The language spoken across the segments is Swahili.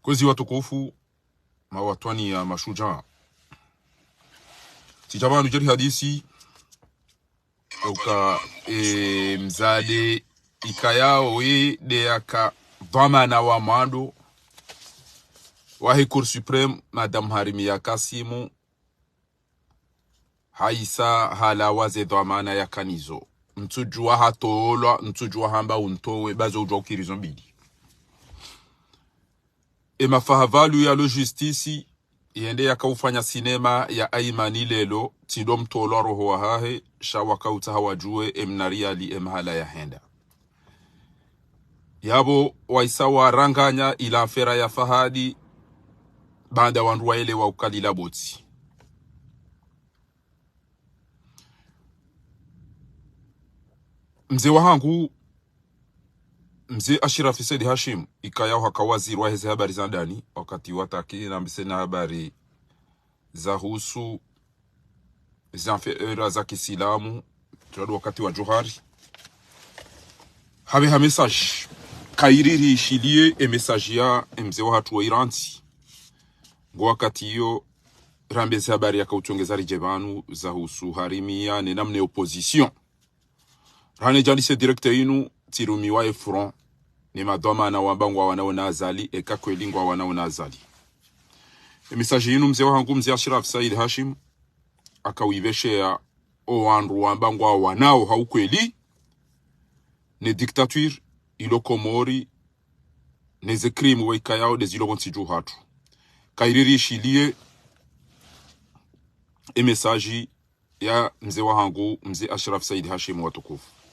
Kwezi watukufu mawatwani ya mashujaa sijabanu jeri hadisi uka mzade ikayao we de aka dhamana wa mando wahi Cour supreme Madame Harimia Kasimu haisa hala waze dhamana ya kanizo mtujua hatolwa mtujua hamba untowe bazo ujwa ukirizo mbili mafahavalu ya logistisi yende yakaufanya sinema ya Aimani lelo tindo mtolo roho wa hahe shawaka utahawajue emnariali emhala ya henda yabo waisawa ranganya ila fera ya Fahadi banda wanduwaele wa ukalila boti mzee wahangu mzee Ashraf Said Hashim ikayao haka waziri wa hizi habari za ndani wakati wataki na mbisena habari za husu za kisilamu turadu wakati wa Johari habe ha message kairiri ishilie message ya mzee wa hatu wa Iranti ngo wakati hiyo rambezi habari ya kautongeza rijebanu za husu Harimia ni namne opposition rane jandise directeur inu tirumiwa front ni madoma na wambangwa wanaona azali eka kwelingwa wanaona azali message yinu mzee wangu mzee Ashraf Said Hashim akawiveshea o wandu wambangwa wanao haukweli ne dictature ilo komori ne zekrime wekayao des ilo gontsiju hatu kairiri shilie message ya mzee wangu mzee Ashraf Said Hashim watukufu.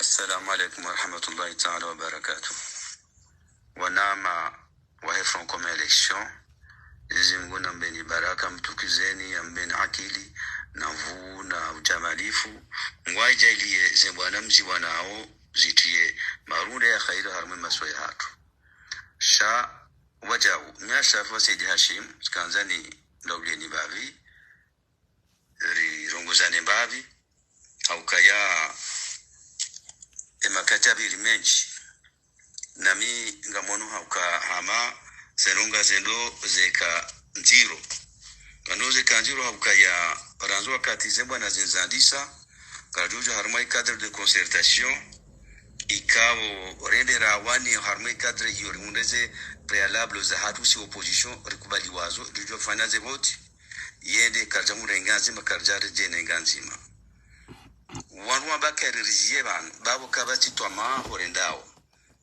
السلام عليكم ورحمة الله تعالى وبركاته. ونعم وهفرون كم إلكشن لازم قلنا بين بركة متوكزيني بين عقيلي نفو نا جماليفو واجي لي زبانا مزيواناو زيتيه مارون يا خير هرم مسويهاتو شا وجاو ناشا فسيد هاشم كان زاني دوليني بابي ري رونغوزاني بابي أو كيا emakatabi menshi nami ngamono hauka hama senunga zendo zeka nziro kanoze kanziro hauka ya ranzo wakati zemba na zenzandisa kajuja harmai cadre de concertation ikawo rendera wani harmai cadre yurundeze préalable za hatu si opposition rikubali wazo jujo fanya ze vote yende karjamu renganzi makarjare jene nganzima wanwa bakari riziyeban babu kabati toma horendao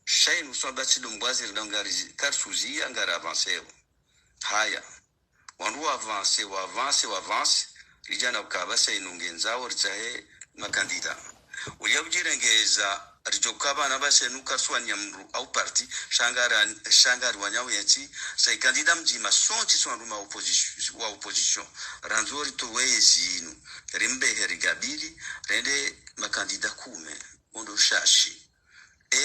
shayin uswa bati lumbwazir dangari karsuzi angara avancer haya wanwa avance lijana ukabasa inungenzao ritahe makandida uyabujirengeza rijokaba nabase nukarswa nyamru au parti shangari wanyawo yati sai kandida mjima sonti sonruma opposition ranzori to wezinu rimbe herigabili rende makandida kume ondo shashi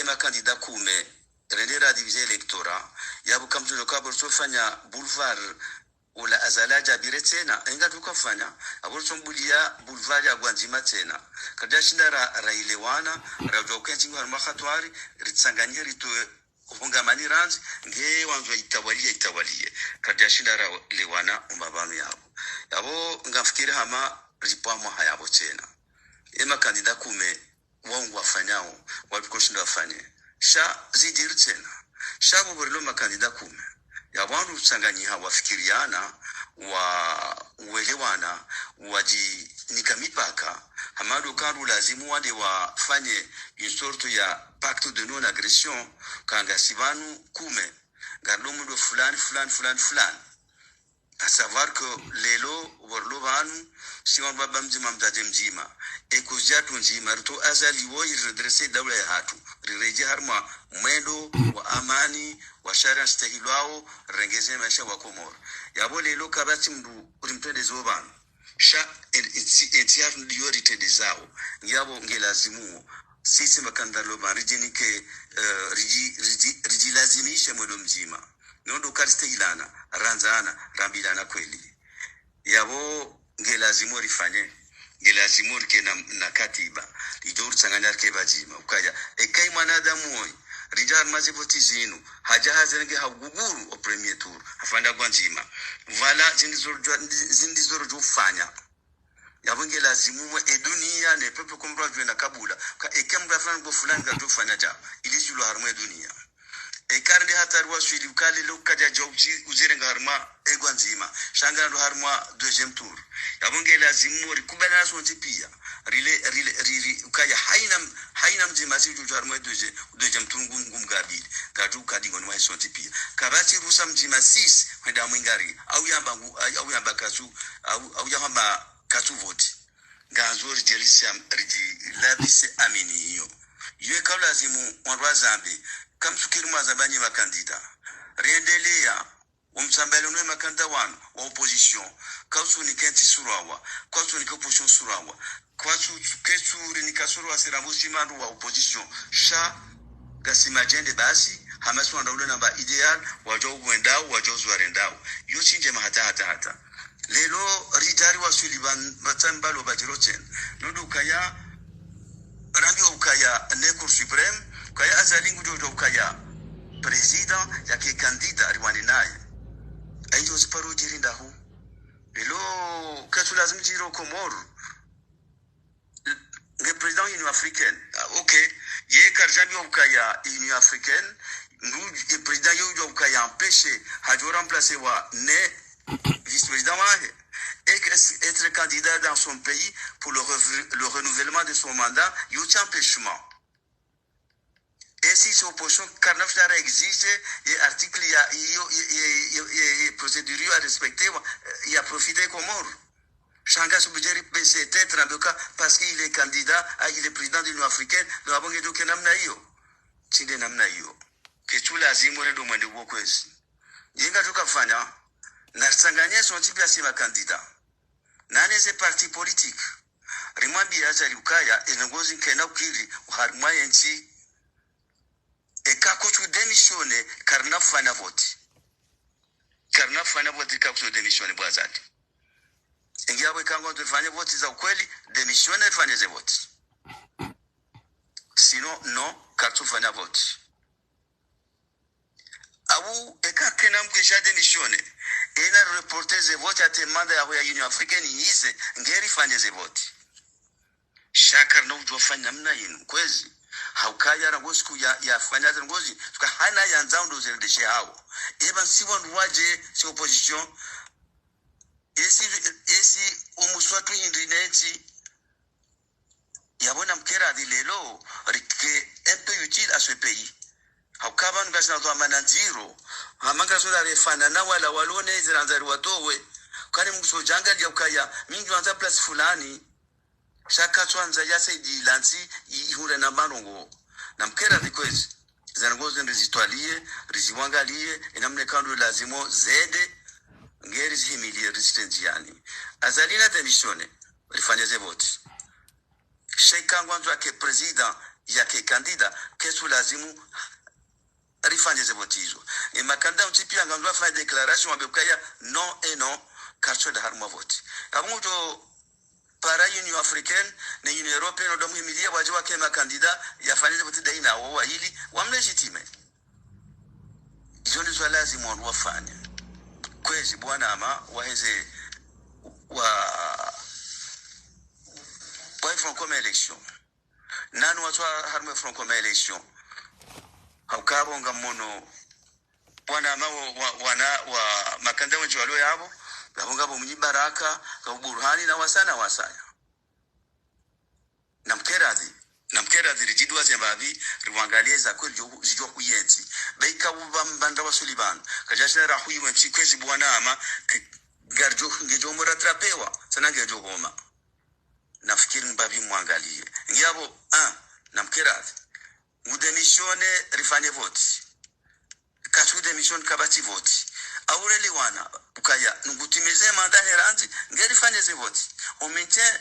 makandida kume rende radivize electora yabu kamtulo kabor fanya boulevard ula azalaja biretena enga tukafanya aborso mbulia boulevard ya Gwanzima tena kadashinda railewana rajokenzi ngwa makhatwari ritsanganye rito hongamani ranzi nge wanzo itawalie kadashinda lewana umabanu yabo ngafikiri hama ripamo hayabo tena makandida kume wangu wafanyao wabikoshinda wafanye sha zidiri tena shabu borilo makandida kume ya wandu tsanganyi hawa fikiriana wa uelewana waji nikamipaka hamadu kandu lazimu wade wafanye insorto ya pacte de non agression kanga sivanu kume garlomu do fulani à savoir que lelo warlo vanu siwan baba mzima mzaje mzima ekuzatu nzima rito azali wo redresser dawla ya hatu rireje harma mwendo wa amani wa sharia stahilwao rengeze maisha wa Komoro yabo lelo kabati mdu rimtende zoban sha entiar ndiyo ritende zao yabo ngelazimu sisi makandalo barijinike riji lazimishe mwendo mzima nondo kariste ilana ranzana rambilana kweli ya lazima rifanye lazima rike na katiba lijor tsanganya ke bajima ukaya ekai mwanadamu hoy rijar mazivoti zinu haja hazenge haguguru o premier tour afanda gwanjima vala zindizoro jufanya yabonge lazimu mwe dunia ne pepe kumra jwena kabula ka ekemra fulani ga jufanya ja ilijulo harmo dunia ekarde hatarwa swili kale lokaja jawji uzirenga harma egwanzima shanga ndo harma deuxième tour yabonge lazimu rikubana naso pia rile ukaya haina mzima sijo harma deuxième tour ngumgabili katu kadingo no sonti pia kabati rusa mzima 6 kwenda mwingari au yamba kasu au yamba kasu vote ganzo rijelisa labise amini hiyo yeye kabla lazimu wanwa zambi kamsukiri mazabanye makandida rendelea umsambele no makanda wanu wa opposition kausu ni kenti surawa kausu ni opposition surawa kausu kesu ni kasoro asiramusi mandu wa opposition sha gasima jende basi hamasu ndaule namba ideal wajo wendao wajo zwarendao yo chinje hata lelo rijari wa Sullivan matambalo bajiroten nudu kaya rambi ukaya ne cour supreme kaya azalingu jojo kaya president yake kandida riwani naye aijo siparo jirinda hu lelo katu lazim jiro Komoro le president union africaine okay ye karjambi ukaya union africaine nous president yo ukaya empêcher hajo remplacer wa ne vice-président et être candidat dans son pays pour le renouvellement de son mandat, il y a un empêchement. Et si cette opposition, Karnaftar existe, et article, il y a procédure à respecter, il y a profité comme mort. Changa Soubidjeri peut être en tout cas parce qu'il est candidat, il est président de l'Union africaine, nous avons dit que Namnaïo. Tinde Namnaïo. Que tu l'as dit, moi, je demande de vous. Yenga Tuka Fanya. Na sanganya sonti pia sima kandida nane ze parti politique rimwambi yaza liukaya engozi kena ukiri uharumwa yenchi ekako tu demisione karna fana vote kako demisione bwazati ingiawe kango tufanye vote za ukweli demisione fanye ze vote sinon non kako fanya vote awu ekake namkisha demisione ena reporter ze vote atemanda ya Union Africaine yise ngeri fanye ze vote shakar no ujofanya namna yinu kwezi haukaya na ngosiku ya fanya ze ngozi tuka hana ya nzaundo zeredeshe hao eba siwon waje si opposition esi umuswatu indineti yabona mkera dilelo rike un peu utile à ce pays haukaba ngashina to amananziro amanga sola refana na wala walone ziranzari watowe kani msojanga ndio kaya mingi wanza place fulani shaka twanza yasaidi lansi ihura na marongo na mkera nikwezi zangozo ndizitwalie riziwangalie enamne kando lazimo zede ngeri zihimilie resistance yani azalina demisione rifanye ze vote sheka ngwanzo yake president yake kandida kesu lazimu rifanye ze vote hizo e makanda mtipia ngandwa fa declaration wabekaya non et non karcho da harmo vote amujo para Union Africaine na Union Européenne ndo muhimilia waje wake makandida yafanye ze vote daina wao hili wamlegitime hizo ndizo lazima wafanye kwezi bwana ama waweze wa front comme élection nanu watu harmo front comme élection haukabo ngamono bwana ama wa makanda wengi walio yabo ngabo munyibaraka kwa Burhani na wasaya namkerazi rijidwa zembavi riwangalie za kweli zijo kuyenzi beika mbanda wa Sullivan kajashina rahui wenchi kwezi bwana ama garjo ngejo muratrapewa sana ngejo goma nafikiri mbavi muangalie ngiyabo namkerazi mudemisione rifanye vote katu demission kabati vote aureli wana ukaya ngutimize manda heranzi ngeri fanye ze vote on maintient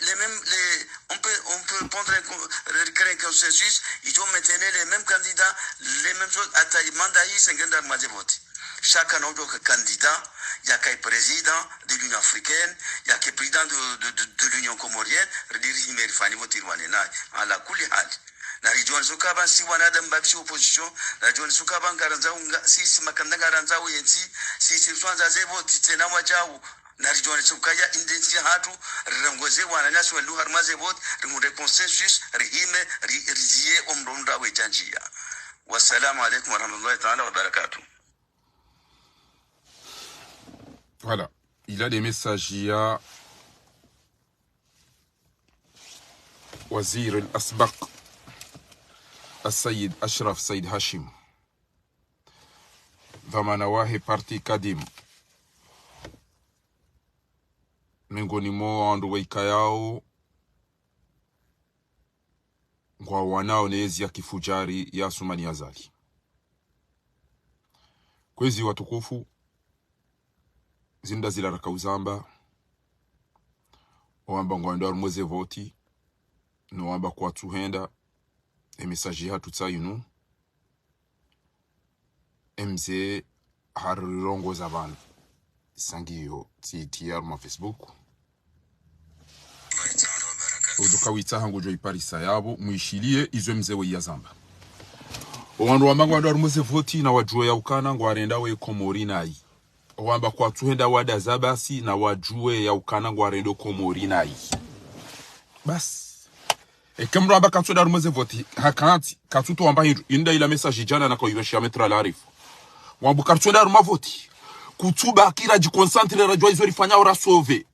on peut prendre créer consensus ils ont maintenir les mêmes candidats les mêmes choses à taille mandat yi sengenda maze vote chacun autre candidat il y a qu'un président de l'Union africaine, il y a qu'un président de l'Union comorienne, redirige Merifani Votirwanena, en la Koulihal. Na rijuan sukaba si wanadam babsi opposition, na rijuan sukaba ngaranzau si makanda ngaranzau yensi, si swanza zebo titena wajau, na rijuan sukaya indensi hatu, rangoze wananyasi welu harmaze bot, rimunde consensus, rihime, rizie omronda wejanjia. Wassalamu alaikum warahmatullahi ta'ala wa barakatuh. Voilà. Il a des messages, il y a Wazir al-Asbaq, Al-Sayyid Ashraf Sayyid Hashim, Dhamanawahi Parti Kadim, miongoni mwa wanduweika yao kwa wanao nezi ya kifujari ya Sumani Azali. Kwezi watukufu zinda zila raka uzamba wamba ngwanda rumweze voti no wamba kwa tuhenda emesaji hatu tsayinu mze harirongo zabana sangiyo tiyar ma Facebook uduka wita hangu jo iparisa yabo muishilie izo mzewe ya zamba wandu wamba ngwanda rumweze voti na wajue ya ukana ngwarenda we Komori nai wamba kwa tuhenda wada zabasi na wajue ya ukana ngwarendo Komori nai bas kemro amba katsuda rumweze voti hakanti katsuto wamba hiru inda ila message jana na kwa yuwashia metra la arifu wambu katsuda rumwa voti kutuba kira jikonsantre rajwa izo rifanya ora sove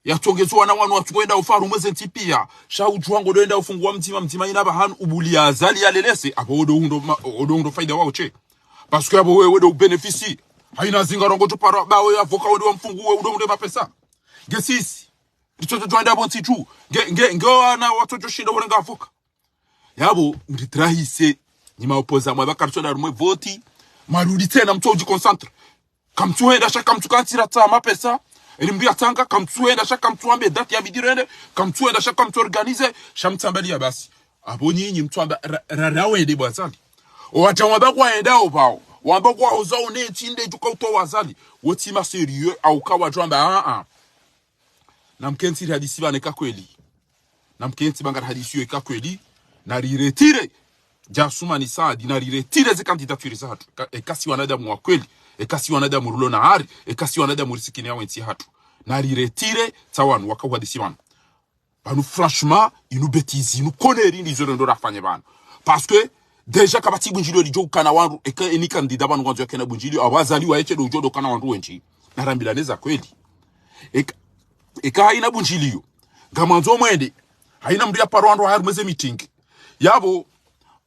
ya tongezo na wanu watuenda ufaru mweze ntipia sha ujuango doenda ufungua mtima inaba hanu ubuli Azali ya lelese hapo odo hundo faida wao che paske hapo wewe do benefisi haina zinga rongo tupara bawe avoka wewe mfungue udo hundo mapesa gesisi Litoto tuanda bonti tu. Nge wana watoto shinda warenga avoka. Yabo mtitrahise nima opoza mwa bakartona rumwe voti marudi tena mtu uji concentre. Kamtuenda shaka mtukantira ta mapesa. Elimbi atanga kamtuenda shaka mtuambe date ya vidirende, kamtuenda shaka mtu organize shamtambalia basi. Abo nyinyi mtuamba rarawe de bwazali. Owacha wabakwa endao bao. Wabakwa ozao ne chinde juka utoa Azali. Wotima serieux au kawa jwamba na mkensi hadisi bane kakweli na mkensi bangara hadisi yo kakweli na riretire Sumani Saadi na riretire ze candidature za hatu ekasi wanadamu wa kweli ekasi wanadamu rulo na hari ekasi wanadamu risikini ya wensi hatu na riretire tawanu waka hadisi bane banu franchement inu bêtise inu koneri ndizo ndo rafanye bana parce que déjà kabati bunjili lijo kana wandu eni kandida banu ngwanzo yakena bunjili abazali wa eche dojo do kana wandu wenchi na rambilaneza kweli haina bunjiliyo ngamanzo mwende haina mdia parwando harumeze meeting yabo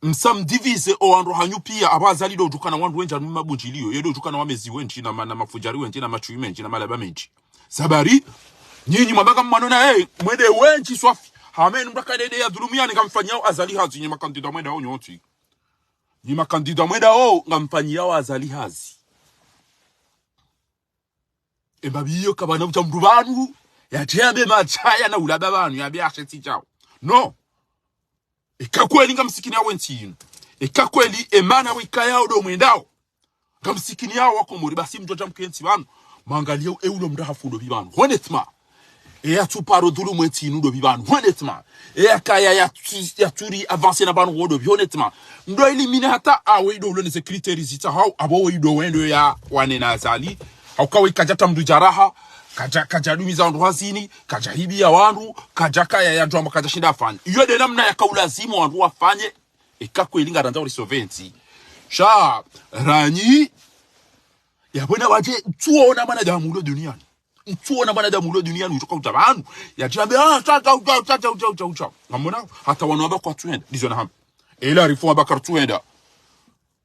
msam divise o andro hanyupia abazali do jukana wandu wenja mu mabunjiliyo yedo jukana wamezi wenchi na mafujari wenchi na machui menchi na malaba menchi sabari nyinyi mabaka mmanona mwende wenchi swafi hamen mbaka dede ya dhulumiani ngamfanyao Azali hazi nyima kandida mwenda o nyoti nyima kandida mwenda o ngamfanyao Azali hazi ebabiyo kabana mtamdu banu ya jembe machaya na ulaba banu ya biasheti chao no ikakweli ngamsikini ya wensi yinu ikakweli emana wikaya odo mwendao ngamsikini ya wako muri basi mjoja mkensi banu mangalia eulo mdahafu do bibanu honetma ya tuparo dulu mwensi yinu do bibanu honetma ya kaya ya turi avance na banu wodo honetma ndo elimine hata awe do lone se kriteri zita hao abo wido wendo ya wanena Azali haukawe kajata mdu jaraha kaja dumiza wandu hazini kaja hibi ya wandu kaja kaya ya drama kaja shinda afanye iyo de namna ya kaulazimu wandu wafanye ekakwe ilinga ranza ulisoventi sha ranyi ya bwana waje tuona manadamu ulo duniani tuona manadamu ulo duniani utoka utabanu ya jambe tata ngamona hata wanaba kwa tuenda dizo na ham ila rifo abakar tuenda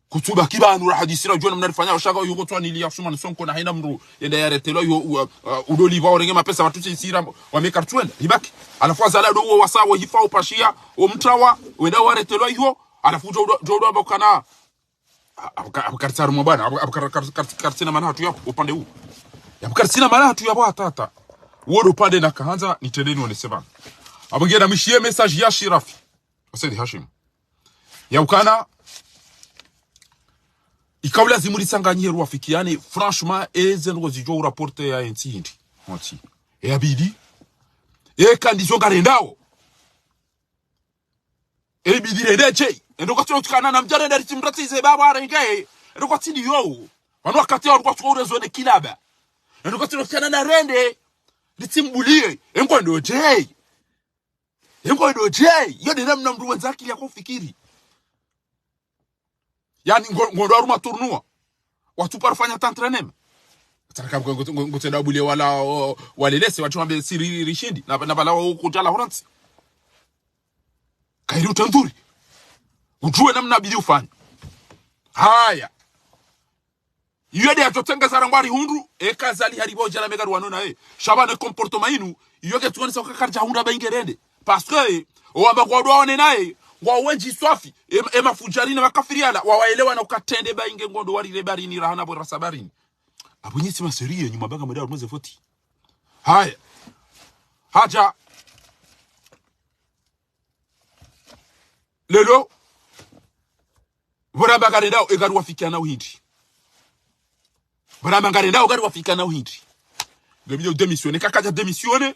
kutuba kibanu ra hadisira jona mnarifanya shaka yuko twani ili Sumani Sonko na haina mru yenda yaretelo yo udoliva orenge mapesa watu sisira wamekartwenda libaki alafu Azali do wasawo hifao pashia o mtrawa wenda waretelo hiyo alafu jodo abakana abakarsar mabana abakarsina mana hatu yapo upande huu abakarsina mana hatu yapo tata wodo upande na kaanza nitendeni wanesema abangena mishie message ya Shirafi Sayyid Hashim ya ukana Ikaula zimuri sanganyie ruafikiane franchement ezen rozijo rapporte ya enti hindi anti e abidi e condition garendao e bidi redeche endo kwa tukana na mjane ndari timratize baba renge endo kwa tini yo wanu wakati wa kwa tukore zone kilaba endo kwa tukana na rende litimbulie engo ndo je yo de namna mdu wenzaki ya kufikiri yani ngondo aruma tournoi watu parfanya t'entraîner taraka ngotenda bulie wala lese watu ambe siri rishindi na bala kujala horansi kairi utanduri ujue namna bidii ufanye haya yode atotenga zarangwari hundu ekazali haribo jala mega rwanona shabane comportement inu yoge tuone soka karja hunda baingerende parce que oamba kwa dwaone naye wa wenji swafi mafujari na makafiriala wawaelewa na ukatende bainge ngondo wari barini rahana bora sabarini abunyisi maserie nyuma banga madao mweze 40 haya haja lelo bora bagare dao egaru wafika na uhindi bora bagare dao egaru wafika na uhindi ngebyo démissionner kakaja démissionner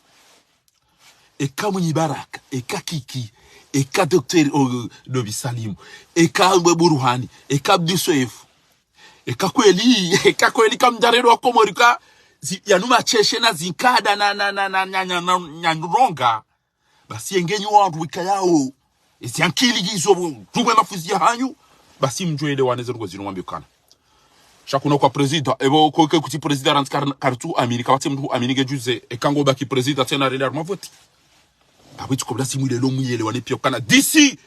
eka mwenye baraka eka kiki eka docteur Nobi Salim eka Buruhani eka Abdusoefu eka kweli kamjarero wa Komorika yanuma cheshe na zinkada na nronga basi yengenyi wandu wika yao isi yankili gizo tuwe mafuzi ya hanyu basi mjwele waneze rugo zinu wambiokana shakuna kwa prezida ebo koke kuti prezida ranti kartu Amerika wate mtu Amerika juze ekango baki prezida tena rele armavoti abiti kobla simule lo muyele wane piokana d'ici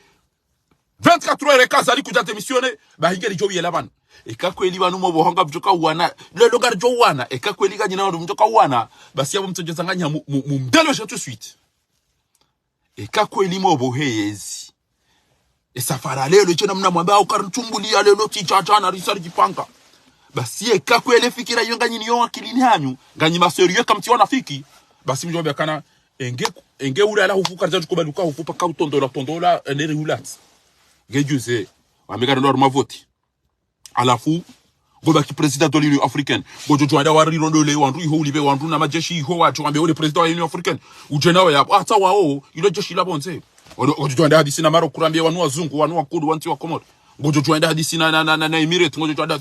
24 heures kazali kuja démissionner bahingeli jo yela bana ekakweli banu mo bohonga bjoka wana lelo garjo wana ekakweli ganyina ndo mjoka wana basi yabo mtoje zanganya mumdelo tout de suite ekakweli mo bohezi esafara lelo chena mna mwamba ukartumbulia lelo tichacha na risari jipanga basi ekakweli fikira yo nganyini yo akilini hanyu nganyima serieux kamti wanafiki basi mjombe kana enge ula la hufu karja kubaluka hufu paka utondola nere hulat ngejuze wamegana ndo mavoti alafu goba ki president de l'Union africaine gojo joanda wari rondole wandu iho ulibe wandu na majeshi iho watu ambe ole president wa Union africaine ujenawe ya ata wao ile jeshi la bonze gojo joanda hadisi na maro kurambia wanu wazungu wanu wakudu wanti wa Komoro gojo joanda hadisi na Emirate gojo joanda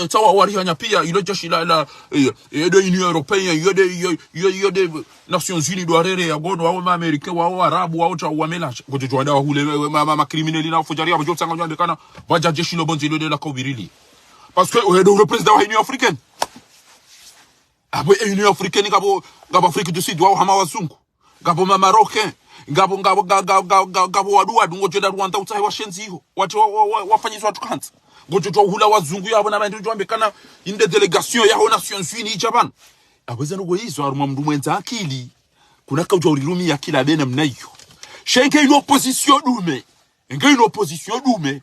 tawa wari hanya pia ile jeshi la de Union européenne de Nations Unies do arere ya godo wa Amerika wa Arabu wa uta wa melange gojo joanda hule ma criminels na fujaria bojo tsanga joanda kana waja jeshi lo bonze ile la kobirili parce que le président de l'Union africaine abo Union africaine gabo Afrique du Sud wa hama wazungu gabo marocain gabo wadu ngojeda Rwanda utahe washenzi hiyo watu wafanyizwa watu kanza ngojo hula wazungu yabo na bantu jombe kana inde delegation ya Nations Unies Japan abeza ngo hizo aruma mndu mwenza akili kuna ka ujorurumi ya kila bena mnayo shenke une opposition dume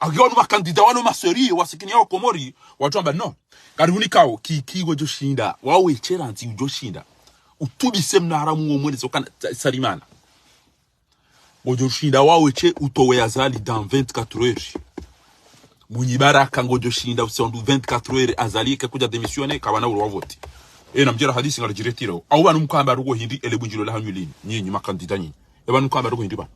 agionu makandida wano maseri wasikini yao Komori watu amba no karibuni kao kigo joshinda wawe cheranzi ujoshinda utubi semna haramu ngomwene sokana sarimana ngojoshinda wawe che utowe azali dans 24 heures munyi baraka ngojoshinda usiondu 24 heures azali kuja démissionner kabana uru wavote na mjera hadisi ngalijiretiro au banu mukamba rugo hindi elebunjilo la hanyulini nyinyi makandida nyinyi banu mukamba rugo hindi ba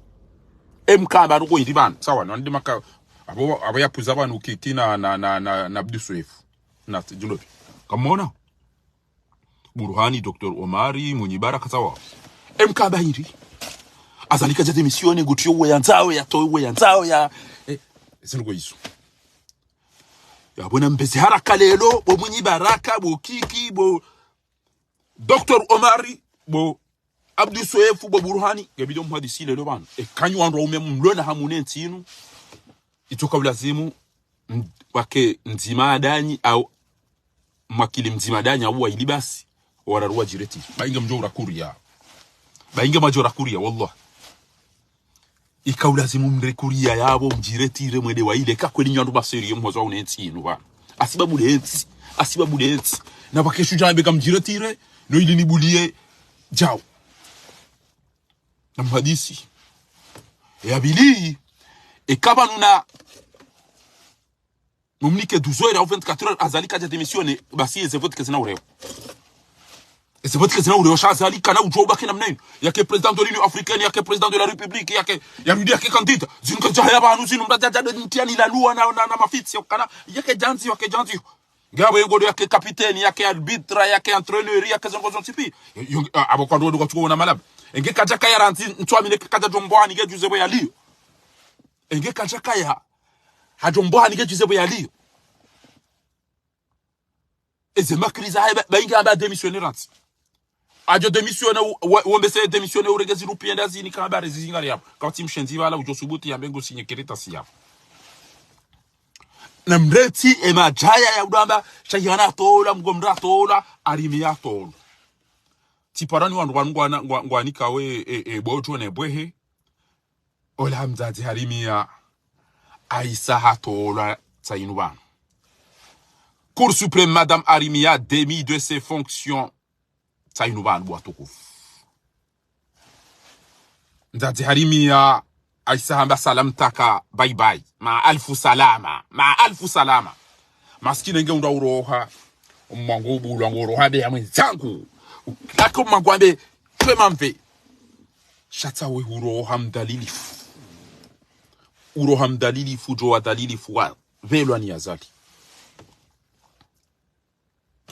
mkamba rugo hindi ba sawa ndi maka abo yapuza abantu kiki na Abdusoefu na junobi kamona Buruhani Dr. Omari Munyibaraka sawa mkaba hiri azalika jate misione gutyo we yanzao ya sinugo yiso yabona mbezi haraka lelo bo Munyibaraka bo kiki bo Dr. Omari bo Abdusoefu bo Buruhani gebido muhadisi lelo bana kanyu wandu umemlona hamunenti inu itoka ulazimu wake nzima adanyi au makili mzima adanyi au ilibasi wararuwa jireti bainga mjora kuria bainga majora kuria wallah ikaulazimu mrekuria yabo mjireti remwede wa ile kakweli nyandu baseri mhozo unenti inu ba asibabu denti na bakeshu jambe kam jiretire no ili nibulie jao na mhadisi ya bili ekaba nuna mumnike 12 heures ou 24 heures azali kaja démissionner basi eze vote kezina ureo eze vote kezina ureo shazali kana ujoba kina mnene yake président de l'Union africaine yake président de la République yake yarudi yake candidat zinu kaja haya banu zinu mtaja mtiani la loi na mafitsi yakana yake janzi ngawe ngodo yake capitaine yake arbitre yake entraîneur yake zongo tipi abokwando ndo kuchukua na malaba enge kaja kaya ranzi ntwamine kaja jombwani ge juzebo yaliyo enge kaja kaya hajombwani ge juzebo yaliyo eze makriza haya bainga aba démissionner ranzi ajo démissionner wombese démissionner uregezi rupienda zini kama rezizinga yapo kwa timu shenzi wala ujosubuti yambengo sinye kereta siyapo na mreti emajaya ya udamba shayana tola mgomra tola arimia tola tiparani wandu ngwani kawe bojo ne bwehe ola mzazi harimia aisa hatola tsainuban Cour suprême madame Arimia démis de ses fonctions tsainuban bwatokuf mzazi harimia aisa hamba salam taka bye bye ma alfu salama maskini nge uroha mwangu bulwango roha be yamwe zangu ako magwambe twemamve shata we uroha mdalilifu jo dalilifu wa velwani yazali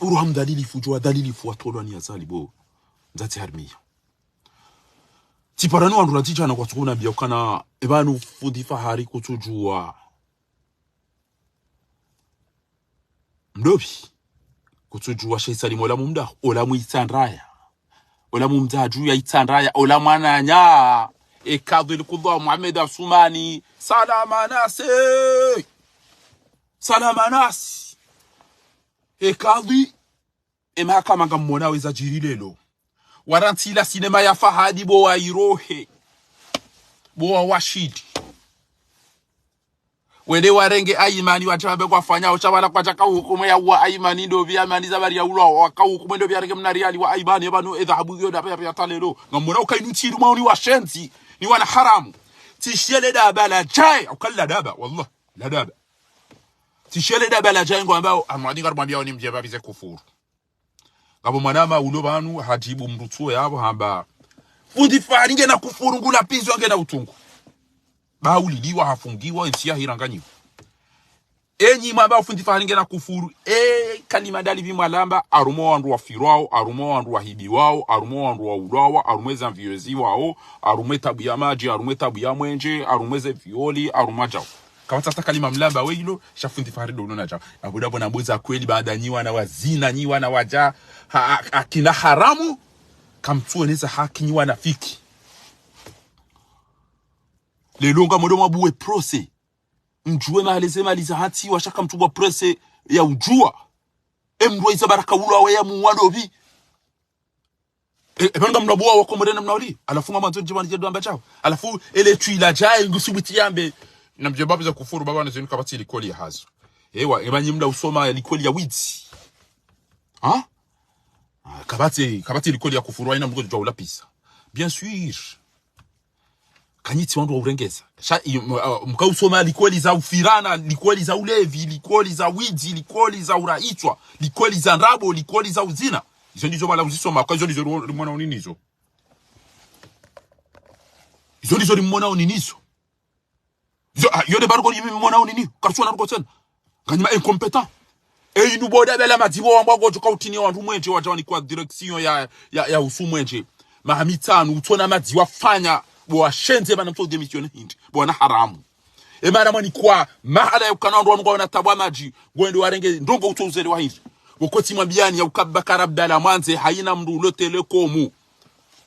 uroha mdalilifu jo dalilifu wa tolwani yazali bo nzati harmia tiparani wandu ratijana kwa tukuna biya kana ebanu fundi fahari kutujua mdobi kutujua shaisali mola mumda ola muitsandraya ola mumdaju ya itsandraya ola mwananya ekadhil kudha Muhammad Asumani salama nasi ekadhi emahakama ngamona weza jirilelo warantila sinema ya Fahadi bo wa Irohe bo wa Washidi wende warenge aimani wachabe kwa fanya uchabala kwa chaka hukumu ya wa aimani ndo vya amani zabari ya ulo waka hukumu ndo vya rege mnariali wa aimani ebanu edhabu yoda ya talelo ngamona ukainu chiru mauni wa shenzi ni wana haramu tishele daba la jai ukalla daba wallah la daba tishele daba la jai ngwambao amwadi ngarumwambia ni mjeba bize kufuru ngabo manama ulo banu hajibu mrutuo yabo hamba fundi faringe na kufurungula pizo ange na utungu bauliliwa hafungiwa ensia hiranganyiwa enyi mamba fundi faringe na kufuru kalima dali bimwalamba arumo wandu wa firwao arumo wandu wa hibi wao arumo wandu wa ulawa arumeza mviyozi wao arume tabu ya maji arume tabu ya mwenje arumeze violi arumajao kama tata kalima mlamba weilo shafundi farido unona jao abudabo na mbuza kweli baada nyiwa na wazina nyiwa na waja akina haramu kamtueneza haki nyiwa na fiki lelonga modomo buwe prose mjuwe mahalezema lizahati washaka mtubwa prose ya ujua emrwe izabaraka ula wa ya muwadobi ebanga mnabuwa wako mrena mnauli alafunga manzo njibani jedu amba chao alafu ele tuila jai ngusubiti yambe na mjebabu za kufuru baba na zenu kabati likoli ya hazo ewa ebanyi mda usoma likoli ya wizi ha kabati likoli ya kufuru haina mgojo jwa ulapisa bien sûr kanyiti wandu wa urengeza mka usoma likoli za ufirana likoli za ulevi likoli za wizi likoli za uraitwa likoli za nrabo likoli za uzina izo ndizo mala uzisoma kwa izo ndizo limona uninizo izo ndizo limona uninizo yode bargo yimi mona unini karchwa na rukotena kanyima incompetent inu boda bela matibo wambago joka utini wandu mwenje wajawani kwa direction ya usu mwenje mahamitanu utona madiwa fanya bo shenze bana mto démissionner hindi bo na haramu emana mani kwa mahala ya ukanando wangu na tabwa maji gwende warenge ndongo utozele wa hindi bokoti mwambiani ya ukabakara abdala mwanze haina mndu lotele komu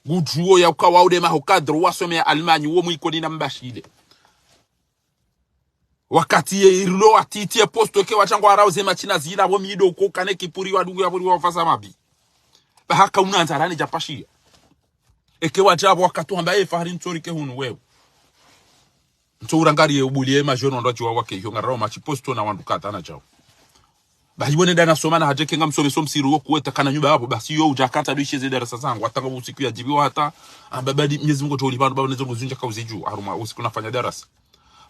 gujuo ya ukawaude mahokadro wasome ya almanyi wo mwikoni na mbashile wakati ye irlo atiti posto ke wachango arauze machina zira bo mido ko kane kipuri wadungu ya buri wafasa mabi bahaka unanza rani japashia eke wajabo wakati ambaye fahari ntori ke hunu wewe ntorangari ubulie majono ndo jiwa wake hiyo ngarao machi posto na wandukata na chao bahibone ndana somana hajeke ngamsome somsiru wo kuweta kana nyumba hapo basi yo ujakata duishe zile darasa zangu atanga usiku ya jibiwa hata ambabadi Mwenyezi Mungu toli bado baba nezo kuzunja kauzi juu aruma usiku nafanya darasa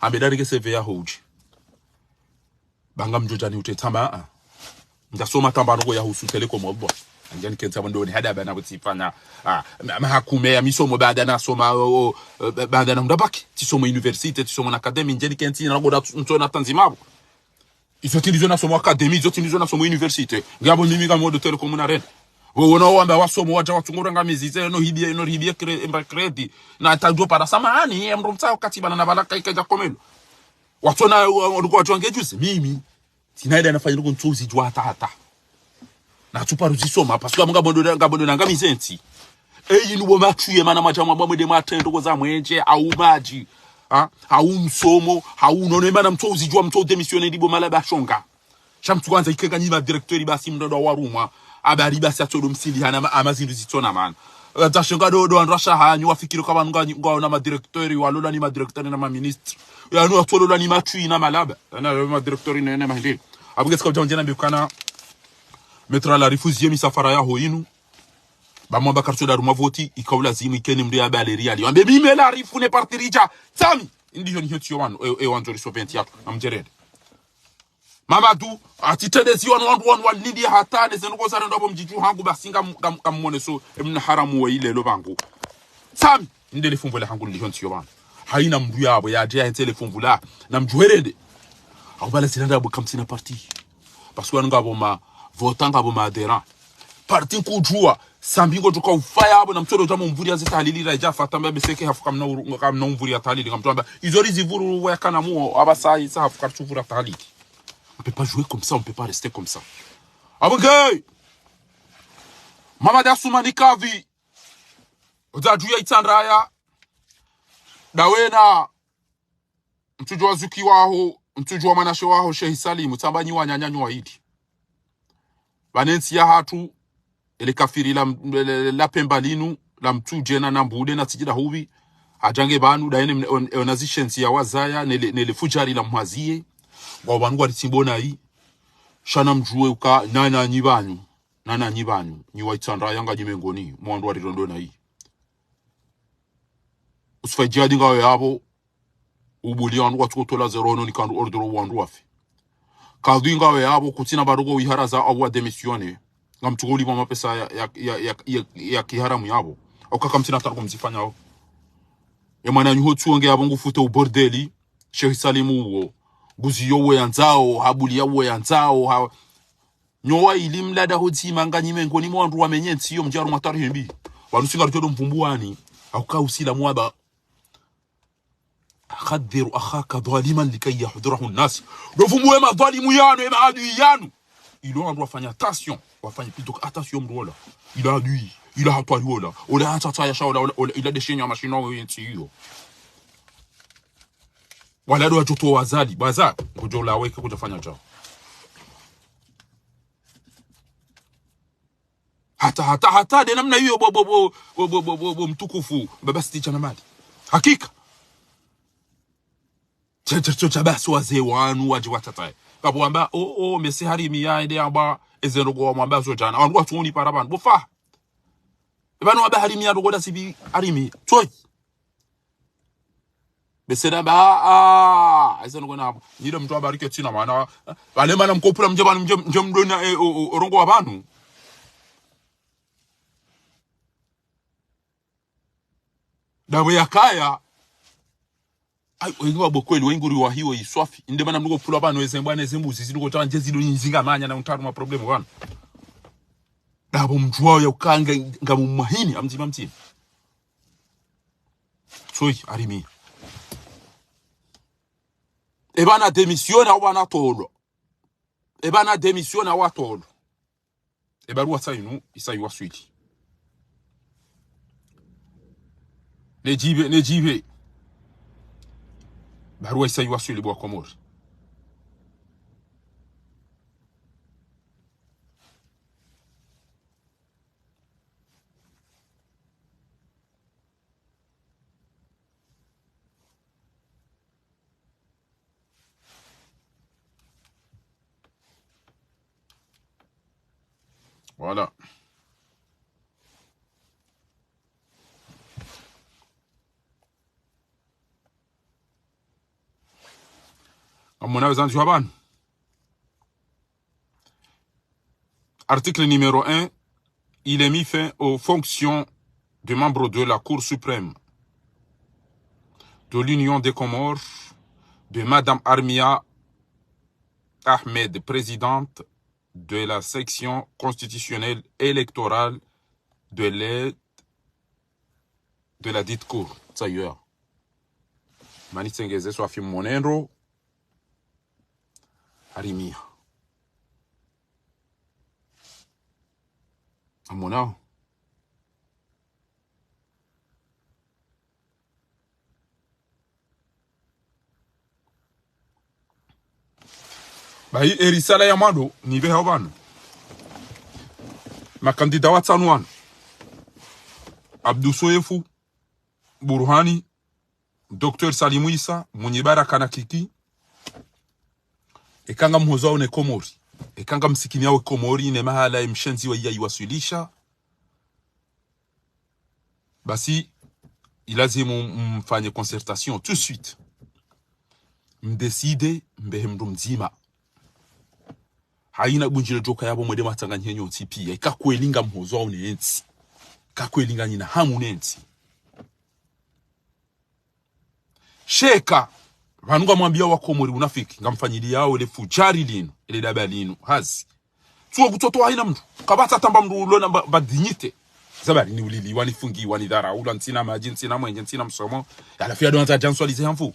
ambedari ke save ya hoji banga mjojani utetamba ndasoma tambaro ya husu telecom obwa ngani kenza ndoni hada bana butifanya mahakume ya misomo baada na soma baada na ndabaki tisomo university tisomo na academy ngani kenzi na ngoda ntona tanzimabo izotilizo na somo academy izotilizo na somo university ngabo mimi ga modo telecom na ren wona wamba wasomo wacha watungura ngamizize no hibie credit na tajwa para samani emro mtao katiba na balaka ikaja komelo watona walikuwa tuangejuzi mimi tinaida anafanya ngo ntuzi jwa tata na tuparu zisoma paswa ngabondo nangamisenti nubo mathuye mana majama bamwede matendo koza mwenje au maji au msomo au nono mana mtuzi jwa mtu demissioner libo malaba shonga shamtu kwanza ikeka nyima directeur basi mdodo wa rumwa abari basi atolo msili hana amazindu zitona man tashonga do andrasha hanyu wafikiro kwa ngo na ma directeur walola ni ma directeur na ma ministre ya no atolo ni mathui na malaba na ma directeur na mahili abugesi kwa jana mbikana metra la rifuzie misafara ya hoinu bamwamba karcho da ruma voti ikaula zimu ikeni mri ya baleri ali wambe mime la rifu ne partirija tami ndiyo ni hiyo wanu wanzo risopenti yako amjerede Mamadou atitede si wan nidi hatane zenuko sare ndo mjiju hangu basinga kamone so emna haramu wa ile lo bangu tami ndele fumvula hangu ndiyo hiyo wanu haina mdu yabo ya dia entele fumvula na mjuherede akubala silanda abo kamsina parti parce que ngabo ma votant ngabo ma adhérent parti kujua sambingo tuka ufaya abo na mtoto jamu mvuri azita halili raja fatamba beseke hafu kamna mvuri atalili ngamtamba izori zivuru wa kana muo abasai sa hafu kartuvura atalili. On peut pas jouer comme ça, on peut pas rester comme ça. Abugay Mamada Soumani Kavi Odajuya Itsandraya Dawena Mtujua Zuki waho Mtujua Manashe waho Sheikh Salim Utambanyi wa nyanyanyu wa hidi Banensi ya hatu ele kafiri la pembalinu la mtujena na mbude na tijida hubi ajange banu daene onazishensi ya wazaya nele fujari la mhazie wa bangu atimbona hii shana mjue uka nana nyibanyu nyiwa Itsandraya yanga jimengoni mwandu wa rirondona hii usifajadi ngawe yabo ubuli wandu watukotola zerono ni kandu ordero wandu wafi kadhi ngawe yabo kutina barugo wiharaza awa demisione ngamtugoli mama pesa ya kiharamu yabo okakamtina tarko mzifanya hao emana nyuhotu onge yabo ngufute ubordeli Sheikh Salimu uo guziyo we yanzao habuli ya we yanzao nyowa ilimlada hoti manganyime ngoni mwandu wamenyenti yo mjaru matari hembi wanusinga rutodo mvumbuani auka usila mwaba خدر أخاك ظالما لكي يحضره الناس رفموا ما ظالموا يانو ما ادو yanu il doit avoir fait attention plutôt attention mrola il a lui il a toi yola ola atata ya shaola il a des chiens machine au yentiyo wala do atoto wazali baza kujola weke kujafanya chao hata de namna hiyo bo mtukufu baba sticha na mali hakika cha basi wazee wanu waje watatae kabwamba mesi harimi ya ende amba ezerogo wa mwamba so jana wangu atuni paraban bofa ebanu aba harimi ya rogoda sibi harimi toy beseda ba ezerogo na ndio mtu abarike tina maana wale mana mkopula mjemdona orongo wa banu dawe yakaya ai wengi abokweli wenguri wa hiyo iswafi inde bana mnuko pula bana wezembwana ezembuzi zinuko tanje zilo nyinzinga manya na untaru ma problem bwana dabo mjwao ya ukanga ngamumahini amtima mtini soy arimi ebana demisiona wana tolo ebana demisiona wa tolo ebaruwa sayinu isayi waswiti nejibe barua isayi waswili bwa Komori voilà amona wezanzi wabana article numéro 1, il est mis fin aux fonctions de membre de la Cour suprême de l'Union des Comores, de Madame Armia Ahmed, présidente de la section constitutionnelle électorale de l'aide de la dite Cour. Ça y est. Manitsengeze soit film monenro. Armia. Amona. Bayi erisala ya mando nive habano. Makandida watsanwan. Abdou Soyefu, Burhani, Dr. Salimou Issa, Munyibara Kanakiki, ekanga mhozo ne Komori. Ekanga msikini yao Komori ne mahala mshenzi wa iya iwasilisha. Basi ilazimu mfanye concertation tout de suite. Mdeside mbehemdu mzima. Haina bunjile joka yabo mwede matanganye nyoti pia. Ikakwelinga mhozo ne enti. Kakwelinga nina hamu nenti. Sheka vanunga mwambia wa Komori unafiki ngamfanyili yao ile fujari lino ile daba lino hazi tuo kutoto haina mtu kabata tamba mtu ulona badignite zabari ni ulili wanifungi wanidhara ula ntina maji ntina mwenye ntina msomo alafia donata janswalize hamfu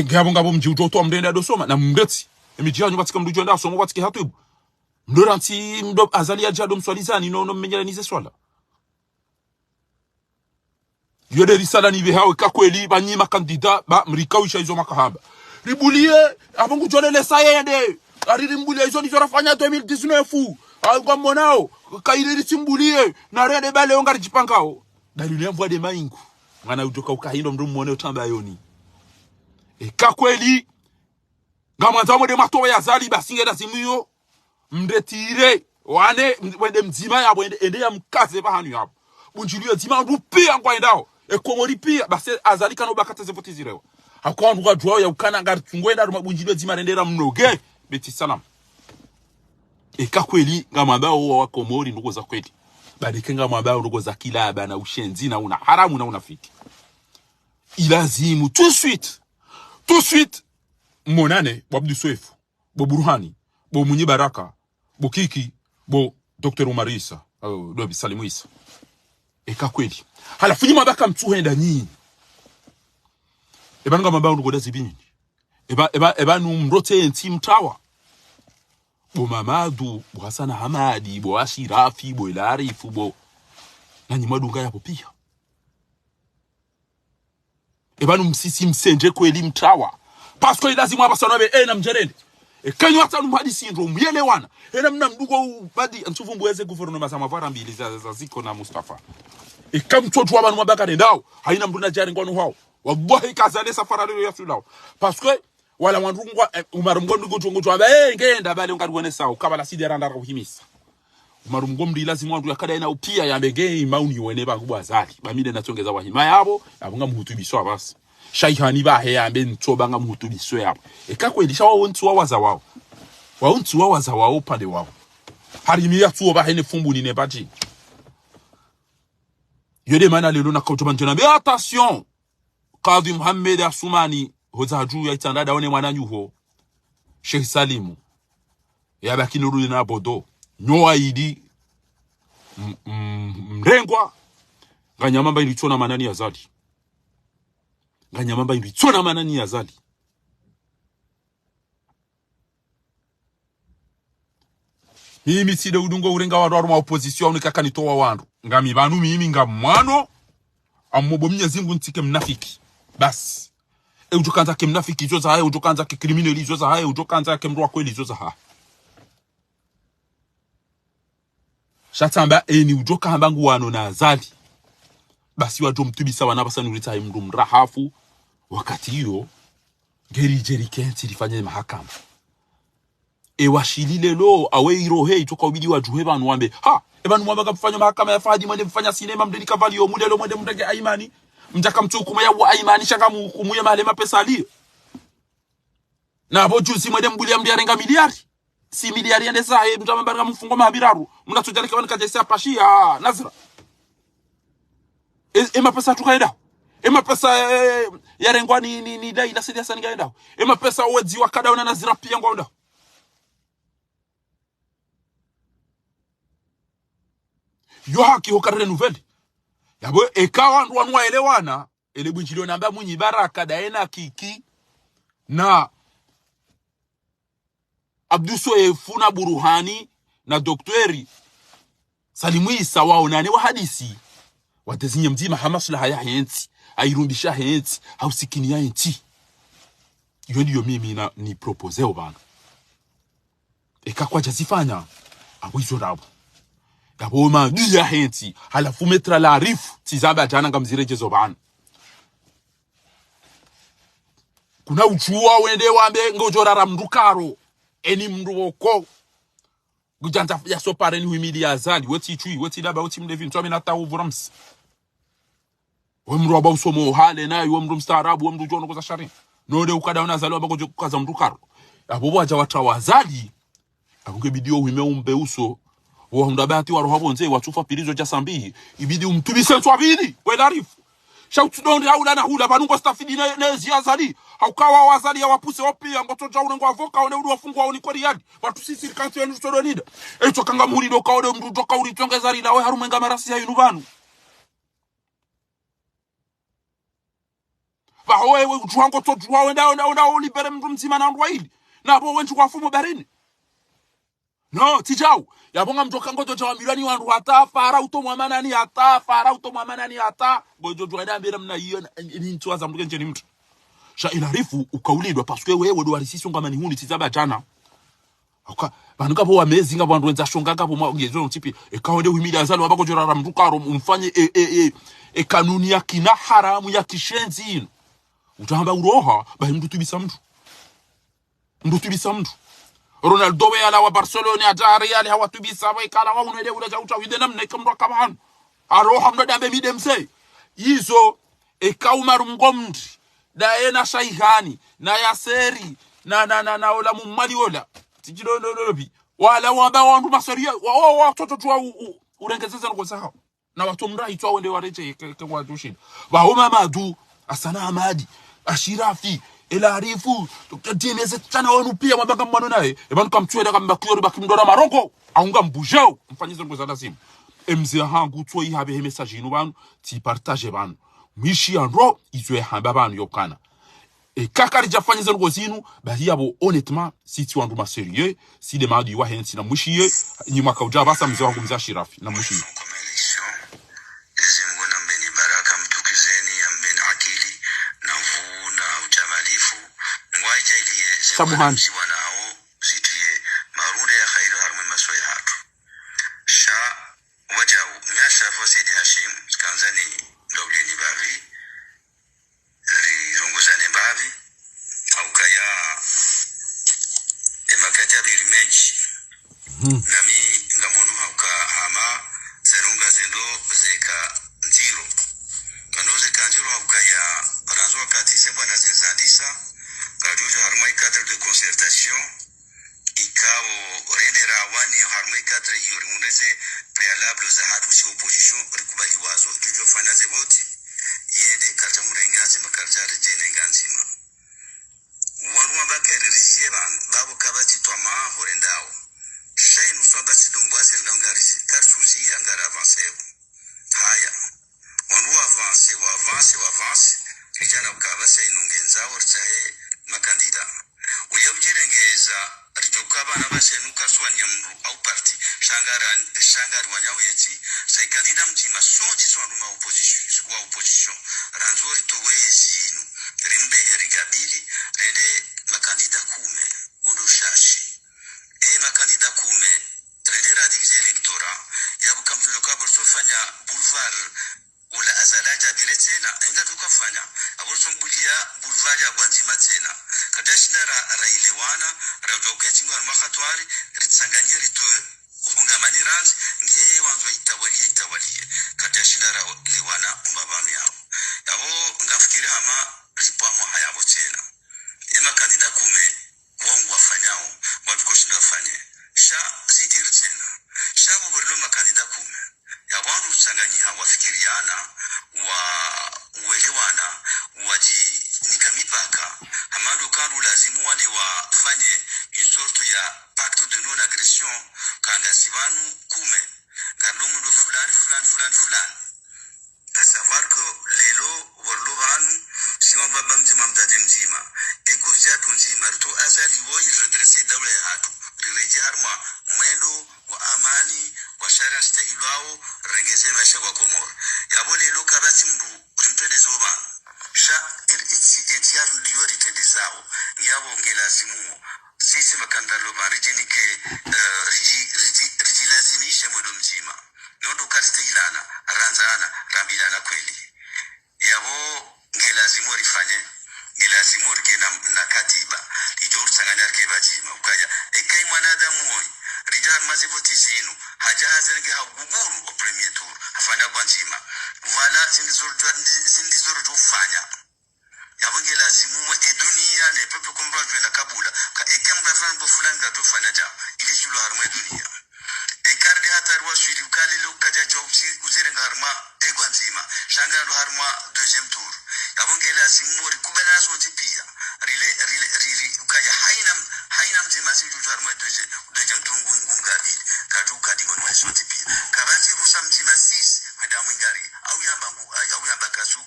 ngabo ngabo mji utoto amdenda dosoma na mndeti emijianyu batika mdu jonda somo batike hatubu mdoranti mdo azali ya jado mswalizani no mmenyela nize swala yode risala nive hawe kakweli banyima kandida ba mrikawisha hizo makahaba ribulie abongu jole le sayende ariri mbulie hizo nizo rafanya 2019 kwa monao kairiri simbulie na rede bale ongari jipangao dalile mvua de maingu ngana utoka ukahindo mdu muone utamba yoni kakweli ngamanza mo de matoba ya zali basinge da simuyo mdetire wane wende mzima yabo ende ya mkaze bahanu yabo bunjiliyo zima rupia ngwa endao Komori pia basi azalika no bakata zevote zirewa hakwa nduga jwao ya ukana ngari tungwenda rumabunjiliyo zima rendera mnoge beti salam kakweli ngamabao wa Komori ndugo za kweli badike ngamabao ndugo za kilaba na ushenzi na una haramu na unafiki ilazimu tout de suite monane Abdou Soyefu bo Burhani bo Munyibaraka bo Kiki bo Dr. Umarisa Dobi Salimou Issa kakweli halafu nyuma baka mtuhenda nyinyi ebanga mabao ngoda zibini eba numrote enti mtawa bo Mamadu bo Hassan Hamadi bo Ashirafi bo Ilarifu bo nanyi madunga yapo pia eba numsisi msenje kweli mtawa pasko lazima abasanabe na mjerende kanyo hata numhadi syndrome yelewana mna mdugo badi antuvumbueze gouvernement za mavara mbili za Ziko na Mustafa kamtoto abantu mabaka ndao haina mtu na jari ngono hao wallahi kazale safara leo yafulao parce que wala wandungwa umarumgondo gojongo aba ngenda bale ngadwene sawo kabala sidera ndara kuhimisa umarumgomdi lazima wandu yakada ina upia ya mbege mauni wene bakubwa zali bamide natongeza wahima yabo abunga muhutubiso abasi shaihani bahe ya mbe ntoba nga muhutubiso yabo kakwelisha wao ntu wawaza wao ntu wawaza wao pande wao harimia tu bahe ne fumbuni ne baji yode mana lelo na kautuba ntona be attention Qadi Muhammad Asumani hozaju ya itanda daone mwana nyuho Sheikh Salimu ya bakinuru na bodo nyoa idi mrengwa nganyamamba ilitona manani ya zali nganyamamba ilitona manani ya zali mimi side udungo urenga wa rwa opposition nikakanitoa wandu ngami banu mimi ngamwano amobo Mwenyezi Mungu ntike mnafiki basi ujokanza ke mnafiki zoza haya ujokanza ke criminali zoza haya ujokanza ke mrwa kweli zoza haya shatamba ni ujokamba nguwano na azali basi wajo mtubisa wanabasanurita mndu mrahafu wakati hiyo geri jeri kenti lifanye mahakama washilile lo awe irohe itoka ubidi wajuhe banu wambe ebanu mwamba kufanya mahakama ya Fadi mwende mfanya sinema mdeni kavalio mudelo mwende mdage aimani mjaka mtukuma ya aimani shaka mhukumu ya malema pesa alio na abo juzi mwede mbulia mdiarenga miliari si miliari yande sahe mtambaranga mfungo mabiraru mnatujalika wana kajesa pashia nazira ema pesa tukaenda ema pesa yarengwa ni dai la sedia sani gaenda ema pesa wedi wakada una nazira pia ngwaunda yo haki hokarre nouvelle yabo ekawa ndo wanwa elewana ele bwinjilio namba munyi baraka daena kiki na Abduso Efuna Buruhani na Doktori Salimu Isa waonane wa hadisi watezinye mzima hamaslaha ya henti airumbisha henti hausikini ya henti iyo ndiyo mimi na ni proposeo bana eka kwa jazifanya abo izo rabo yabo ma ya henti halafu metra la arifu tizaba jana ngamzirejezo bana kuna uchua wende wambe ngojorara mrukaro eni mruoko gujanta ya sopare ni humili azali weti chui weti daba weti mlevi ntwame na tawu vrams wemru aba usomo hale nayo wemru mstaarabu wemru jono koza shari no de ukada unazaliwa bako kaza mrukaro abo waja watawazali akunge bidio wime umbe uso wo ndabati wa roho bonze watufa pirizo ja sambi ibidi umtubise twabidi welarifu shautu dondi haula na hula banungo stafidi ne ziazali haukawa wazali ya wapuse opia ngoto jauna ngo avoka one uri wafungwa oni kwa riyadi watu sisi kantu ya nusoro nida echo kanga muri do kaode mdu doka uri tongezari nawe harumenga marasi ya yunubanu ba wewe ujuango to juwa wenda na ulibere mdu mzima na ndwa hili na bo wenchu kwa fumo barini no tijau yabonga mtoka ngoto jawa milioni wandu hata fara utomwamana ni hata bojo jwada mbere mna hiyo ni ntwaza mtu kenje ni mtu sha ilarifu ukaulidwa parce que wewe do warisisi ngama ni huni tizaba jana aka banuka bo amazing abantu wenza shongaga bo ngezo ntipi ekawode wimili azalo abako jorara mrukaro umfanye kanuni ya kina haramu ya kishenzi ino utahamba uroha ba mtu tubisa mtu Ronaldo we ala wa Barcelona ata Real hawatubisa wa ikala wa unwele ula jauta wide namne kamro kabahanu aroha mno dambe midemse yizo ekaumaru ngomndi daena shaihani na yaseri na ola mumali ola tijiro nolobi wala waba wandu masaria wa toto tuwa urengezeza ngo saho na watu mrai tuwa wende wareje kwa dushin wa homa madu asana amadi ashirafi elarifu tukadimeze tana wanu pia mabanga mwano nae ebanu kamtweda kambakiyori bakimdora maroko aunga mbujeo mfanyizo ngo za lazima emze hangu tuwa ihabe message inu banu ti partage banu mishi andro izwe hamba banu yokana e kakari jafanyizo ngo zinu bali yabo honnêtement si tu wandu ma sérieux si de madu wa hensi na mushiye nyuma kauja basa mze wangu mza shirafi na mushiye Samuhan wanao zitie marunde ya khairu harmoni maswai hatu sha wajau miasha fosidi hashim kanzani ndobli ni bavi rongozane bavi au kaya emakati abiri menchi nami ngamonu hauka hama serunga zendo zeka nziro kanoze kanjiro hauka ya ranzo wakati zebwa na zenzandisa kajuja harmai cadre de concertation ikao rendera wani harmai cadre yoruneze préalable za hatu si opposition rikubali wazo jujo finance vote yende kaljamu rengazi makarjare jene nganzima wanu abakere rizieba babo kabati twama horendao shainu swabati dungwazi ngangari karsuzi ngara avancer haya wanu avance kijana ukabase inungenzao ritahe makandida uyabjirengeza rijokaba nabase nukaswanya mru au parti shangari wanyawe yati sai kandida mjima sonti swandu ma opposition ranzori to wezinu rimbe herigabili rende makandida kume ondo shashi makandida kume rende radivize electora yabu kamtulo kabur sofanya boulevard ula azalaja biretena inga tukafanya abusumbulia boulevard ya Gwanzima tena kadashindara railewana radokenzi ngwa makhatwari ritsanganye rito hungamani ranz nge wanzo itawalie kadashindara lewana umbabami yao yabo ngafikiri hama ripamo hayabo tena ema kandida kume stahilwao rengeze maisha wa Komoro yabo lelo kabati mbu rimtende zoba sha etiaru liyo ritende zao yabo ngelazimu sisi makandalo marijini ke rijilazimishe mwendo mzima nondo kariste ilana ranzana rambilana kweli yabo ngelazimu rifanye ngelazimu rike na katiba lijor sanganyar ke bajima ukaya ekai mwanadamu hoi rijal mazivoti zinu haja hazenge haguguru o premier tour hafanya gwanzima wala zindizoro ufanya yabonge lazimu edunia ne pepe kumbajwe na kabula ka ekembra frango fulanga tufanya ja ilijulo harma dunia ekarli hatarwa shiri ukali lukaja jobsi uzirenga harma egwanzima shanga ndo harma deuxième tour yabonge lazimu rikubana so tipia rile ukaya haina mzima si juju harma deuxième tour ngumgadi kadu kadi ngoni so tipia kabati rusa mzima 6 kwenda mwingari au yamba kasu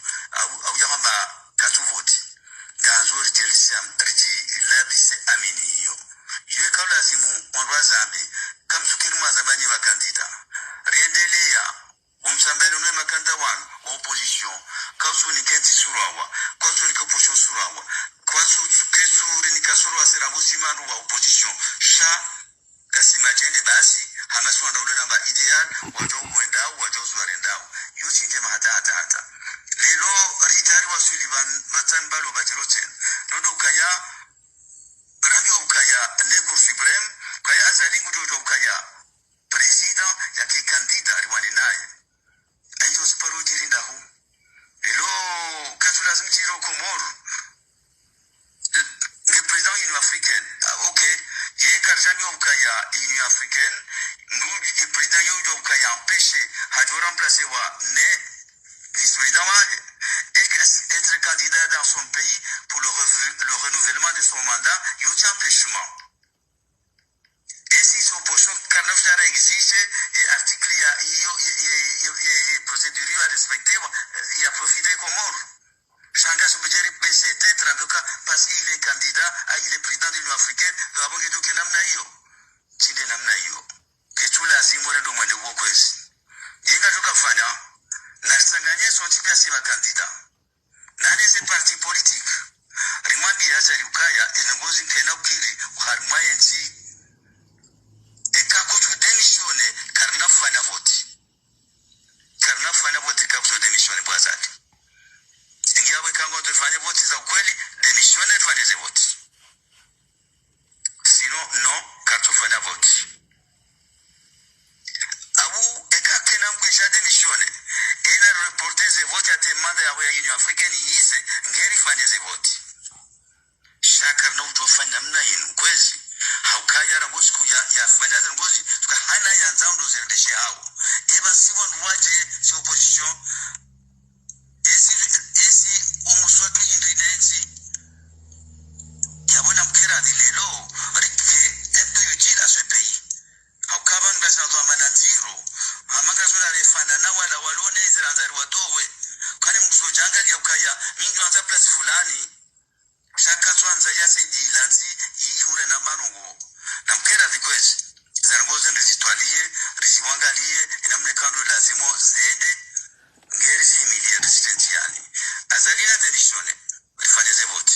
au yamba kasu voti ngazuri jelisa riji labise amini hiyo yeye kwa lazimu onwazambe kamsukiri mazabanye makandida riendelea umsambelo ne makanda wan opposition kausu ni kenti surawa kausu ni opposition surawa kausu kesuri ni kasoro asirabusi manu wa opposition sha kasima jende basi hamasu ndaule namba ideal wajo kwendao wajo zwarendao yuchinje mahata lelo ritari wa Sullivan batambalo bajiroten nodo kaya radio ukaya leko supreme kaya azalingu dodo ukaya president yake kandida aliwani naye ayo sparo jirinda hu lelo kasula zimjiro Komoro le président union africaine okay ye karjani ukaya union africaine nous le président yo ukaya empêcher hajo remplacer wa ne vice-président et être candidat dans son pays pour le renouvellement de son mandat, il y a un empêchement. Et si son pochon Carnafchara existe, et article, il y a procédure à respecter, il a profité comme mort. Changa Soubidjeri PCT, parce qu'il est candidat, il est président de l'Union africaine, nous avons dit que Namnaïo. Tinde Namnaïo. Que tout la zimore de moins de Wokwes. Yinga Tukafanya. Narsanganye son tipia siwa kandida nane ze parti politique rimandi ya zalukaya enongozi kena ukiri uharma yensi ekakutu demisione karna fana voti kakutu demisione bwazati ingiawe kango tufanye voti za ukweli demisione tufanye ze voti sino no katu fanya voti awu ekakena mkesha demisione ina reporter ze vote ya temanda ya Union Africaine yise ngeri fanye ze vote shakar na utofanya mna yinu kwezi haukaya rangozi ya fanya ze ngozi tuka hana ya nzaundo zerdeshe hao eba siwa nwaje si opposition esi umuswatu indrinezi yabona mkera dilelo rike ento utile à ce pays haukaba ngasa ndo amananziro amanga sola refana na wala walone ziranzari watowe kani msojanga ya ukaya mingi wanza place fulani shaka twanza yase dilanzi ihure na manongo na mkera dikwezi zangozo ndizitwalie riziwangalie inamne kando lazimo zede ngeri zimilie resistentiali azalina tenishone rifanye ze vote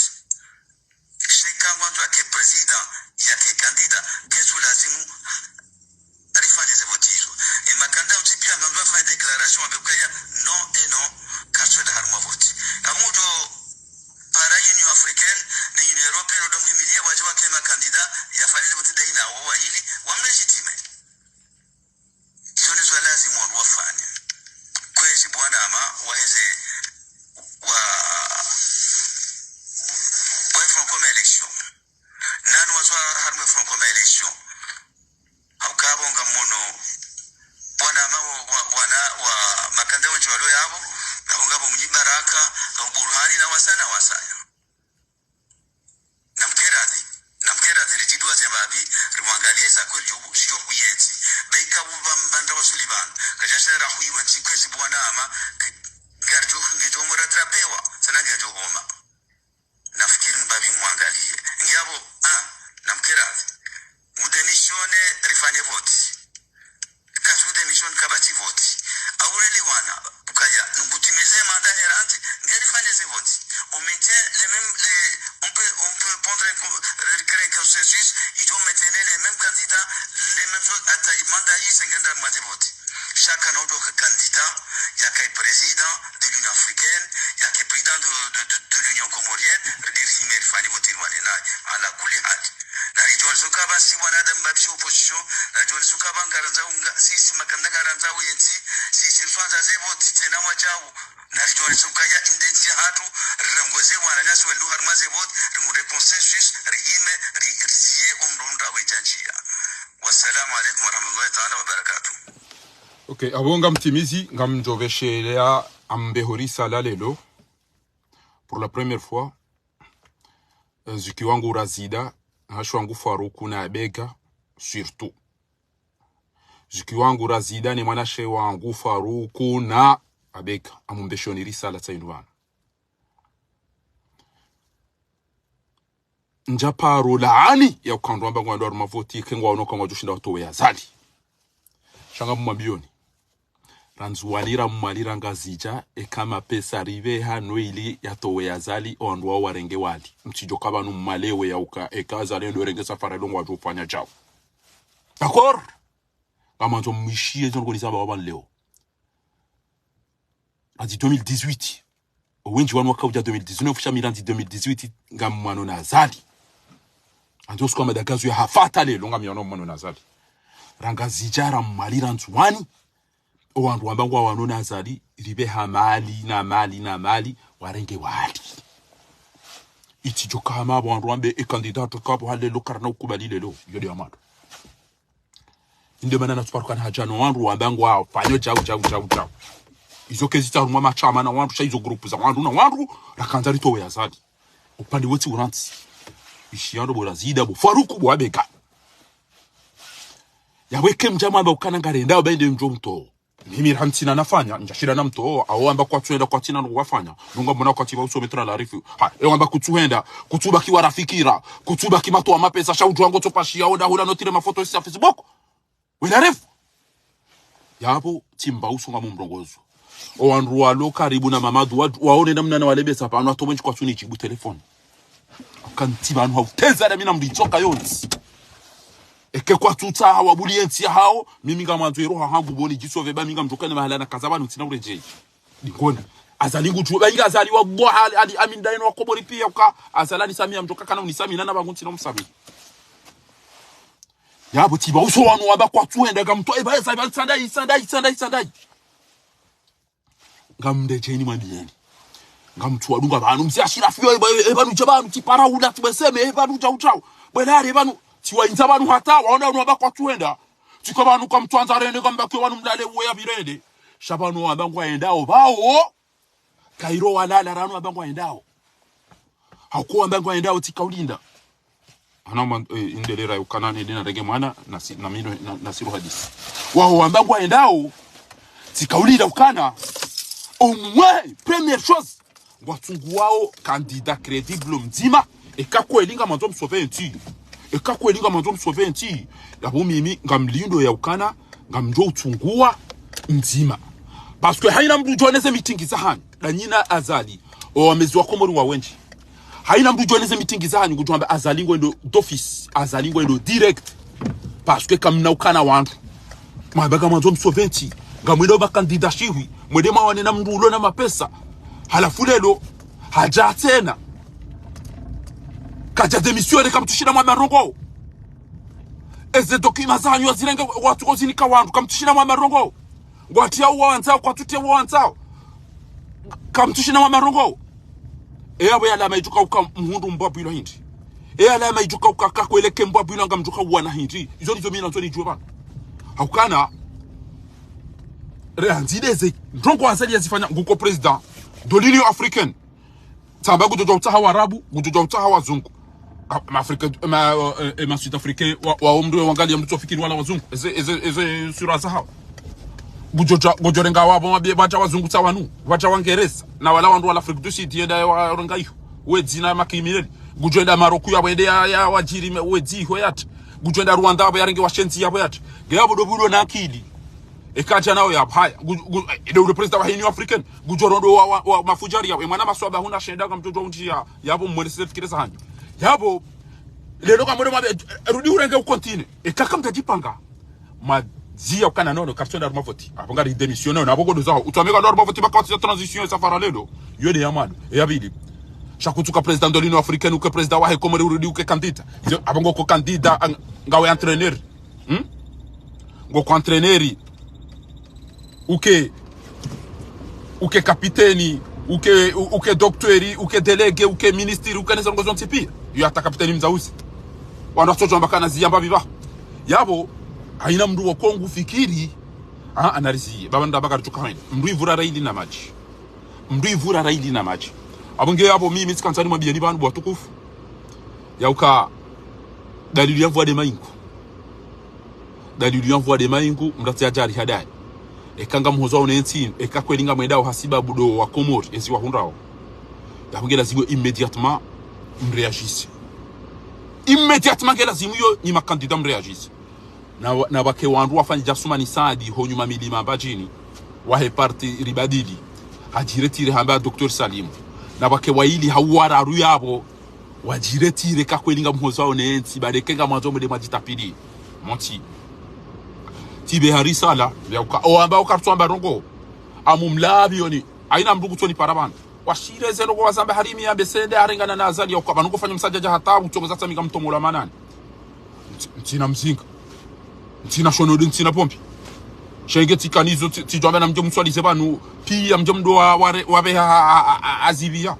sheka ngwanzo ake president yake kandida kesu lazimu rifanye ze vote hizo et makanda utipia ngandwa fanya declaration abekaya non et non kaso da harma vote amudo para Union Africaine na Union Européenne ndo mwimilie wajua kema kandida yafanye vote daina wa hili wamlegitime hizo ndizo lazima wafanye kwezi bwana ama waweze wa franco election nani wazwa harma franco election haukabonga mono bwana ama wa makanda wenye walo yabo bahonga bo mnyibaraka na Burhani na wasaya namkera rijidwa zebabi rimwangalie za kweli jo kuyenzi beika mbanda wa Sullivan kajasha rahui wa chikwezi bwana ama garjo ngejo muratrapewa sana ngejo goma nafikiri mbabi mwangalie ngiyabo namkera mudenishone rifanye vote kasu demission bati voti aureli wana ukaya ngutimize mandat erante ngeli fanye ze voti on maintient les mêmes on peut prendre créer un consensus il faut maintenir les mêmes candidats les mêmes choses à taille mandat yi sengenda mate voti chacun autre candidat il y a qu'un président de l'Union africaine il y a qu'un président de l'Union comorienne dirige mais fani voti wana ala kuli hali na region sukaba si wana da mbapsi opposition na region sukaba ngaranza si makamna ngaranza uyenzi si fanza zebo tena majau na region sukaya indensi hatu rengoze wana nyaso lu harmaze bot rengoze consensus rihime rizie omrunda wejanjia. Wassalamu alaikum warahmatullahi ta'ala wabarakatuh. Okay, abonga mtimizi ngamjoveshelea ambehorisa la lelo pour la première fois zuki wangu razida hasho wangu Faruku na Abega surtout zuki wangu razida ni mwanashe wangu Faruku na Abega amumbeshoni risala tsainwana njaparo laani ya ukandwamba ngwando wa mavoti kengwa unoka ngwajushinda watowe ya zali shanga mumambioni ranzuwalira mumalira ngazija ekama pesa rive hano ili yatowe ya zali ondwa warenge wali mchijoka banu mumalewe ya uka ekaza lendo renge safari longo wajufanya jao d'accord kama nzo mwishie zongo nisaba waban leo adi 2018 wenji wanu waka uja 2019 fusha miranzi 2018 nga mwano na zali anjo sikuwa madagazu ya hafata lelo nga mwano na zali rangazijara mumalira nzuwani owandu wambangwa wanona azali ribe hamali na mali warenge wali iti joka hama wandu wambe candidat kapo hale lo karna ukubali lelo yodi amado inde manana tuparuka hajano wandu wambangwa fanyo jau izo kezita rumwa machama na wandu sha izo grupu za wandu na wandu rakanzari towe azali upande woti uranti ishiyando borazida bo Faruku bo Abega yaweke mjama amba ukana ngarenda bende mjomto mimi rantina nafanya njashira na mto au amba kwa tuenda kwa tina no wafanya nunga mbona kwa tiba usometra la rifu ha amba kutuenda kutuba kiwa rafikira kutuba kimato amapesa sha ujuango topashia oda hula notire mafoto ya Facebook wela refu yabo timba usonga mumbrongozo owanruwa lo karibu na mamadu waone namna na walebesa pa anu atomenchi kwa tuni chibu telefoni kantiba anu hauteza na mina mlichoka yonzi eke kwa tuta hawa buliensi hao mimi nga manzo iroha hangu boni jisove ba minga mjokane mahala na kazabanu tina ureje dikoni azalingu tu ba inga azali wa boha ali aminda ino wakobori pia uka azalani samia mjoka kana unisami nana bangu tina umsami yabo tiba uso wanu waba kwa tuenda gamto eba esa sandai ngamde cheni mabiyeni ngamtu wadunga banu msiashira fyo eba nujabanu tipara ula tubeseme eba nujau bwelari eba nu tiwa inzabanu hata waona waba kwa tuenda tikabanu kamtwanza rene kambakwe wanu mdale uwe birende shabanu wabangwa endao bao kairo walala ranu wabangwa endao hakuwa wabangwa endao tikaulinda anama indelera ukanane dina rege mwana na mino nasiru hadisi wao wabangwa endao tikaulinda ukana omwe première chose watungu wao candidat crédible mzima ekakwe linga manzo msove enti ekakwelinga manzo msove enti yabo mimi ngamlindo ya ukana ngamjo utungua nzima parce que haina mdu joineze meeting za hani danyina azali o amezwa komori wa wenji haina mdu joineze meeting za hani kujwamba azali ngwendo d'office azali ngwendo direct parce que kamna ukana wantu mabaga manzo msove enti ngamwindo ba candidat shiwi mwedema wane na mdu ulo na mapesa halafu lelo haja tena kaja demisione kamtushina mwa marongo eze dokima zanyu azirenge watu kozinika wandu kamtushina mwa marongo ngwatia uwanzao kwa tutia uwanzao kamtushina mwa marongo eyawe yala maijuka uka mhundu mbabu ilo hindi yala maijuka uka kakweleke mbabu ilo ngamjuka uwana hindi izo nizo mina nzoni juwa haukana reanzideze ndongo ansali yazifanya nguko president de l'Union africaine tamba kujoja utaha wa Arabu kujoja utaha wa zungu Afrika ma Sud Africain wa umru wangali mtu fikiri wala wazungu eze sura sawa gojorenga wabo mabye bacha wazungu tawanu bacha wangereza na wala wandu wala Afrika du Sud yenda wa rongayo wedzina makimileli gujenda Maroku yabo ende ya wajiri wedzi hoyat gujenda Rwanda yabo yaringe washenzi yabo yat ngabo dobulo na akili ekaja nao ya haya le president wa Union Africaine gujorondo wa mafujari ya mwana maswaba huna shenda kama mtoto unjia yabo mwelese fikireza hanyu yabo lelo kama mwana rudi urenge ukontine ekaka mtajipanga mazia ukana nono kartonda rumavoti abanga ri démissionner na boko doza utameka ndo rumavoti bakati ya transition safara lelo yode yamado yabili shakutuka president de l'Union Africaine ou que president wa komore urudi uke candidat abango ko candidat ngawe entraîneur ngo ko entraîneur uke kapiteni uke doktori uke delege uke ministri uke neza ngozo ntipi yo ata kapiteni mzausi wana toto ambakana ziyamba biba yabo haina mndu wa Kongo fikiri analizi babanda bakari tukaenda mndu ivura raidi na maji abonge yabo mimi tikansani mwambia ni bantu batukufu yauka dalili ya voix de maingu mrati ajari hadai ekanga mhozo onensi ekakwelinga mwendao hasiba budo wa Komori ezi wa hundao yahongela zigo immédiatement mreagisse immédiatement ngela zimuyo ni makandida mreagisse na wake wandu wafanya jasuma ni sadi honyuma milima bajini wahe parti ribadili hajiretire hamba Dr. Salim na wake waili hawara ruyabo wajiretire kakwelinga mhozo onensi badekenga mwanzo mwede majitapili monti tibe harisala yauka oamba ukartswamba rongo amumlabi yoni aina mbugu toni parabana washire zero kwa zamba harimi ya besende arengana na azali yauka banuko fanya msajaja hatabu chongoza tamika mtomola manani ntina mzinga ntina shonodi ntina pompi shengeti kanizo tijwamba na mjo mswali zebanu pia mjo mdo wabe azibia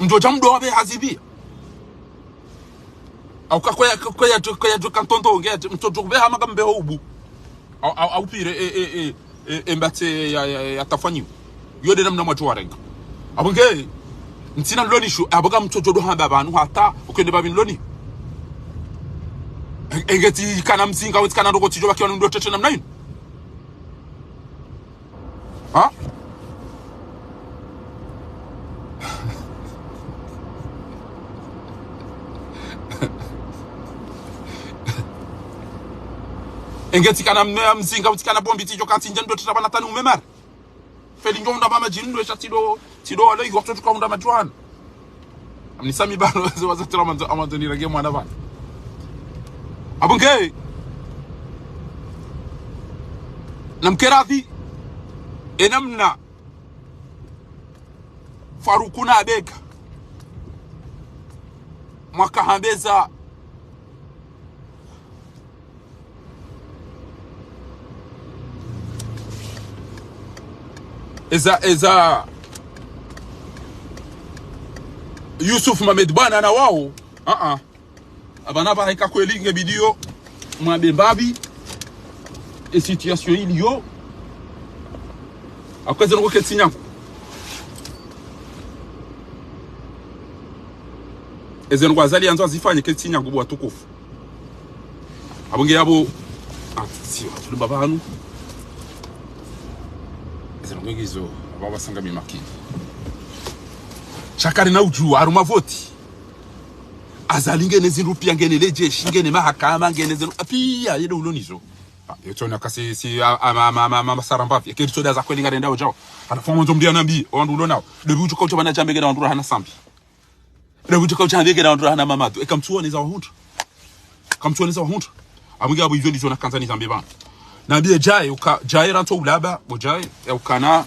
mjo jamdo wabe azibia au kwa kantonto nge mtoto kubeha magambe hobu au pire embate ya tafanyu yode namna mwacho warenga abonge ntina loni shu abaga mtoto do hamba banu hata ukende babin loni engeti kana mzinga wetu kana ndoko tijo bakiona ndo tete namna yini engeti kana mzinga utikana bombi tijo kanti njendo tutabana tani umemara feli ngonda mama jindo eshatido tido leo wakati tukaunda majwana amnisami bano wazatira amandoni rage mwana bana abunge namkerathi enamna farukuna abeka mwaka hambeza eza Yusuf Mohamed bana na wao abana ba heka kwelinge bidio mwabembabi e situation iliyo akweze ngo ketsinyango ezen gwazali anzo azifanye ketsinyango bwa tukufu abonge yabo sio tulibaba hanu ngizo baba sanga mimakini shakari na uju aruma voti azalinge nezinrupia ngene lejeshi ngene mahakama ngene zenu apia yede ulonizo yetona kasi si ama sarambafi ekirito daza kwelinga renda ojao anafoma nzomdia nambi wandu ulonao debi uju kaucha bana jambe ngena wandu hana sambi debi uju kaucha ngena wandu hana mamatu ekamtuoneza wahundu amuge abo ivyo lizo na kanzani zambe bana nambie jaye uka jaye ranto ulaba bojaye ukana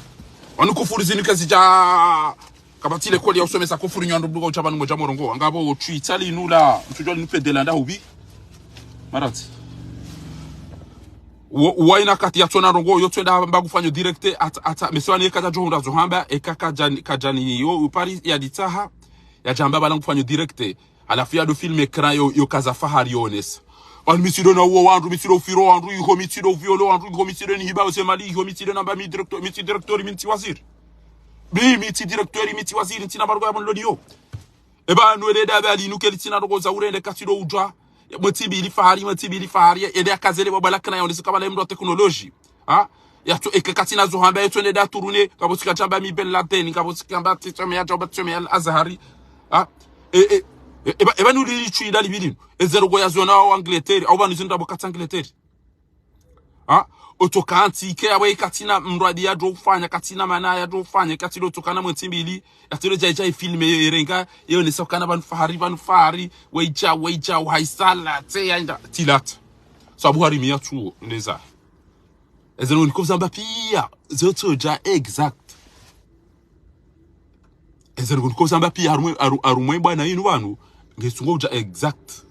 wanukufuri zinukazi ja kabatile koli ya usomesa kufuri nyandu buga uchabanu moja morongo ngabo tuitali nula mtujwa nupedela nda hubi marati waina kati ya tona rongo yo twenda mbagu fanyo directe ata meswani ekaja johunda zohamba ekaka kajani yo upari ya ditaha ya jamba balangu fanyo directe alafu ya do film ekran yo kaza fahari yones wan misido na uo wandu misido ufiro wandu yuho misido uviolo wandu yuho misido ni hiba usemali yuho misido namba mi director minti waziri bi miti director minti waziri ntina barugo ya mloni yo eba nwele dabali nukeli tina rogo za urende katido ujwa mtibi ili fahari ede akazele babala kana yonde sikabala mdo teknoloji ya to ekakatina zo hamba yeto ne da turune kabosika chamba mi Ben Laden kabosika mba tsome ya joba tsome al Azhari eba nuli chuida libidino ezero go yazona wa Angleterre au banu zinda bokata Angleterre ha otokanti ke awe katina mradi ya do fanya katina mana ya do fanya katilo tokana mwentimbili atilo jaija filme yerenga yone sokana banu fahari weija haisala te yainda tilata so abuhari miya tu ndeza ezero ni kozamba pia zoto ja exact ezero ni kozamba pia arumwe bwana yinu banu ngesungo ja exact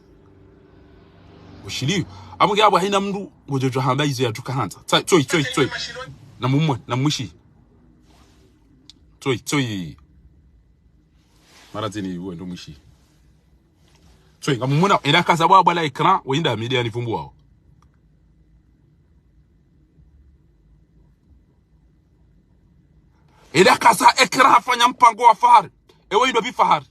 ushili amunge abo haina mndu ngojojo hamba izo ya tukahanza toi na mumwe na mwishi toi marazini uwe ndo mwishi toi ngamumuna ila kaza bwa la ekran wenda media ni vumbu wao ila kaza ekran hafanya mpango wa fahari ewe ndo bi fahari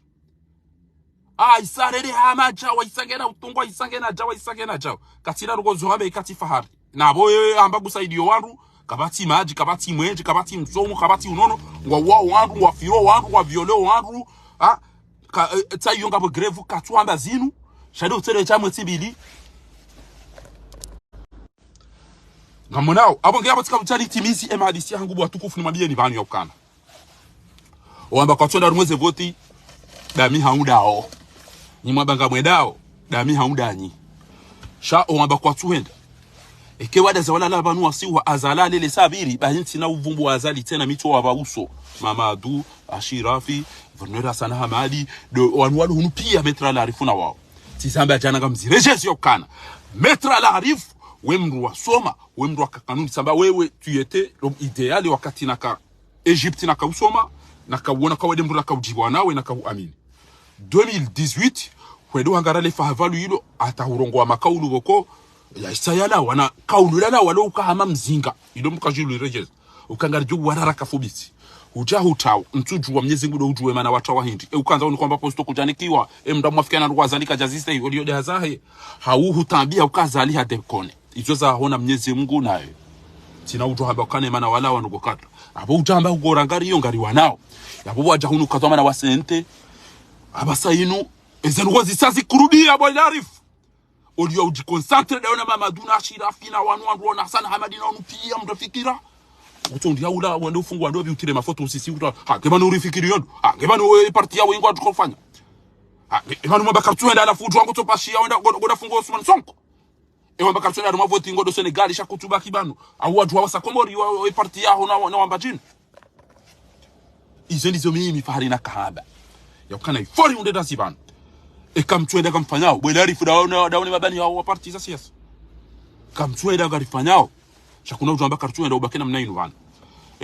isarere hamaja waisangena utungwa isangena jawa katira rugozo habe ikati fahari nabo amba gusaidio wandu kabati maji kabati mwenje kabati msomo kabati unono ngwa wandu ngwa firo wandu ngwa violeo wandu tayonga bo greve katwamba zinu shado tere chamwe tibili ngamonao abonge abo tikabuchali timisi emadisi yangu bwa tukufu ni mabie ni banu yokana wamba kwatonda rumweze voti dami haudao ni mwabanga mwedao dami haundanyi sha wamba kwa tuenda eke wada za wala labanu wasiwa azala lele sabiri bahinti na uvumbu wa azali tena mito wa bauso Mamadu Ashirafi Vernera Sana Hamadi do wanwalu hunu pia metra la arifuna wao tisamba jana ngamzirejezi yokana metra la arifu wemru wa soma wemru wa kakanuni samba wewe tuyete ideali wakati naka Egypte naka usoma naka uona kwa wede mru naka ujibu nawe naka uamini 2018 kwedo hangara le fahavalu yilo atahurongo wa makaulu boko ya isayala wana kaulu lala walo ukahama mzinga ilo mkajilu rejezi ukangara jugu warara kafubisi uja hutao mtuju wa Mwenyezi Mungu ujuwe mana watu wa Hindi ukanza uni kwamba posto kujanikiwa mda mwafikiana rwazalika jazista hiyo liyo dehazahe hutambia ukazali hadekone izoza hona Mwenyezi Mungu nayo tina uju hamba ukane mana wala wanugokata abo ujamba ugorangari iyo ngari wanao yabo waja hunu kazoma na wasente abasa inu ezengozi sazi kurudia boy arifu olio ujikonsantre daona Mamadu Ashirafi na wanu wana Sana Hamadi na unupia mdafikira utondi ya ula wende ufungwa ndo biutire mafoto usisi uta ngeba no rifikiri yondo ngeba no parti yawe ingwa tukofanya ngeba no mabakatu enda alafu wangu topashia wenda goda fungo Usman Sonko mabakatu enda mavoti ngodo Senegal shakutuba kibano au watu wa Sakomori wa parti yao na wambajini izo ndizo mimi fahari na kahaba yakana ifori unde dasibano kamtwenda kamfanyao bwela arifu daone mabani wa parti za siasa kamtwenda garifanyao shakuna ujamba kartwenda ubakena mnainu bana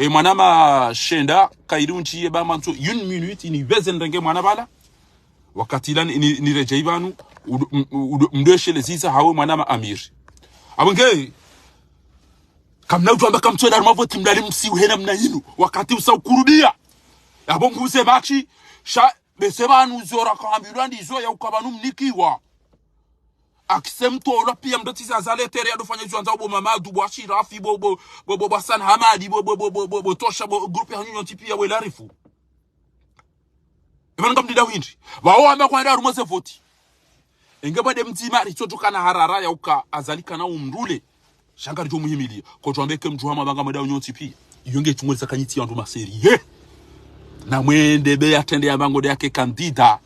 mwanama shenda kairunchi ba mantu 1 minute ni vezendenge mwana bala wakati lan ni rejaibanu mdeshe leziza hawe mwanama Amir abonge kamna ujamba kamtwenda mavoti mdali msiuhena mnainu wakati usaukurubia abongu use bachi sha besebanu zora kambirwa ndizo ya ukabanu mnikiwa aksemto ola pia mdotisa zale tere ya dofanya juanza bo Mamadu Ashirafi bo Sana Hamadi bo tosha bo groupe ya nyonyo tipia we larifu ebanga mdida windi wao amba kwa ndaru mose voti engeba de mtima ritotokana harara ya uka azalika na umrule shangari jo muhimili ko twambeke mjuhama banga madawo nyonti pia yonge tumweza kanyiti yandu maseri na mwende be atende ya bango yake kandida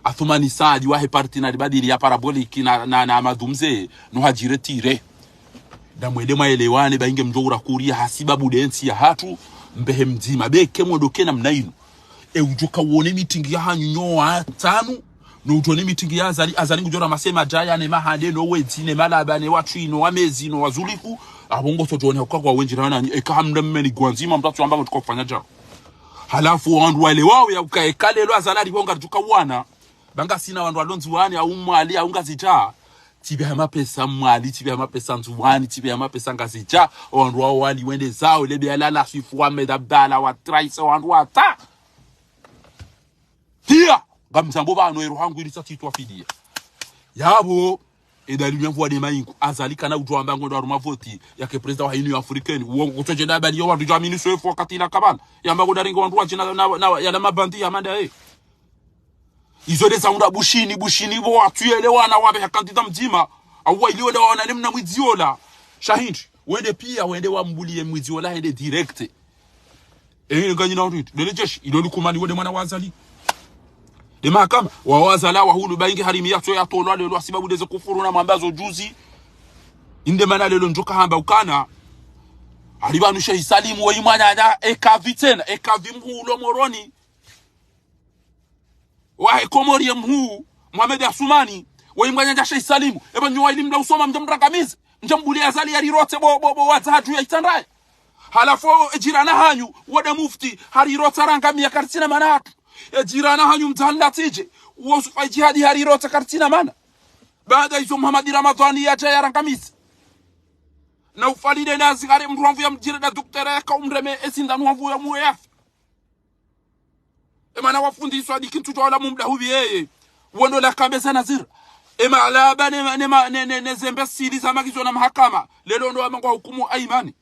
athumani saadi wahe parti na badili ya paraboliki na madumze no hajiretire da mwende maelewane bainge mjora kuria hasibabu densi ya hatu mbehe mzima beke mwodokena mnainu ujuka uone meeting ya hanyunyoa tanu no utone meeting ya azali ngujora masema jaya ne mahande no wezi ne malabane watwino amezi no wazulifu abongo totone kwa wenjira na ekamda mmeni gwanzima mtatu ambao tukofanya jao halafu wandu wale wao ya ukaekale lo azalali bonga tukawana banga sina wandu alonzi wani au mwali au ngazita tibe amapesa mwali tibe amapesa nzuwani tibe amapesa ngazita wandu wao wali wende zao lebe alala sifu Ahmed Abdalla wa traisa wandu ata tia gamsambo bano ero hangu ili satitwa fidia yabo edali mvua de maingu azalika na ujwamba ngondo arumavoti yake president wa Union Africaine uongo toje na bali yo wandu jamini soefu wakati na kabana yamba ngodaringo wandu wachina na ya mabandi ya manda izo de zaunda bushini bo atuelewana wabe hakantita mzima au wailiona wana nemna mwiziola shahindi wende pia wende wambulie mwiziola hende direct ganyi na urit dele jeshi idoli kumani wende mwana wazali de mahakama wa wazala wa hulu baingi harimi yato ya tolwa lelo sababu deze kufuru na mambazo juzi inde mana lelo njoka hamba ukana alibanu shehi salimu wa imwana na ekavitena ekavimhulo moroni wa komori mhu Mohamed Asumani wa imwana shehi salimu eba nywa ilimla usoma mjamrakamizi mjambuli azali ya rirote bo wazahatu ya itandaya halafu jirana hanyu wada mufti harirota rangamia kartina manatu jirana hanyu mtahalla tije wosufa jihadi harirota kartina mana baada hizo Muhammad Ramadhani ya jaya rangamisi na ufalide nazi gari mruanvu ya mjire na doktere ka umreme esinda nuanvu ya muwe yafi ema na wafundi iswa di kintu wala mumda hubi yeye wando la kabeza nazira ema alaba ne zembe sili za magizo na mahakama lelo ndo amangwa hukumu aimani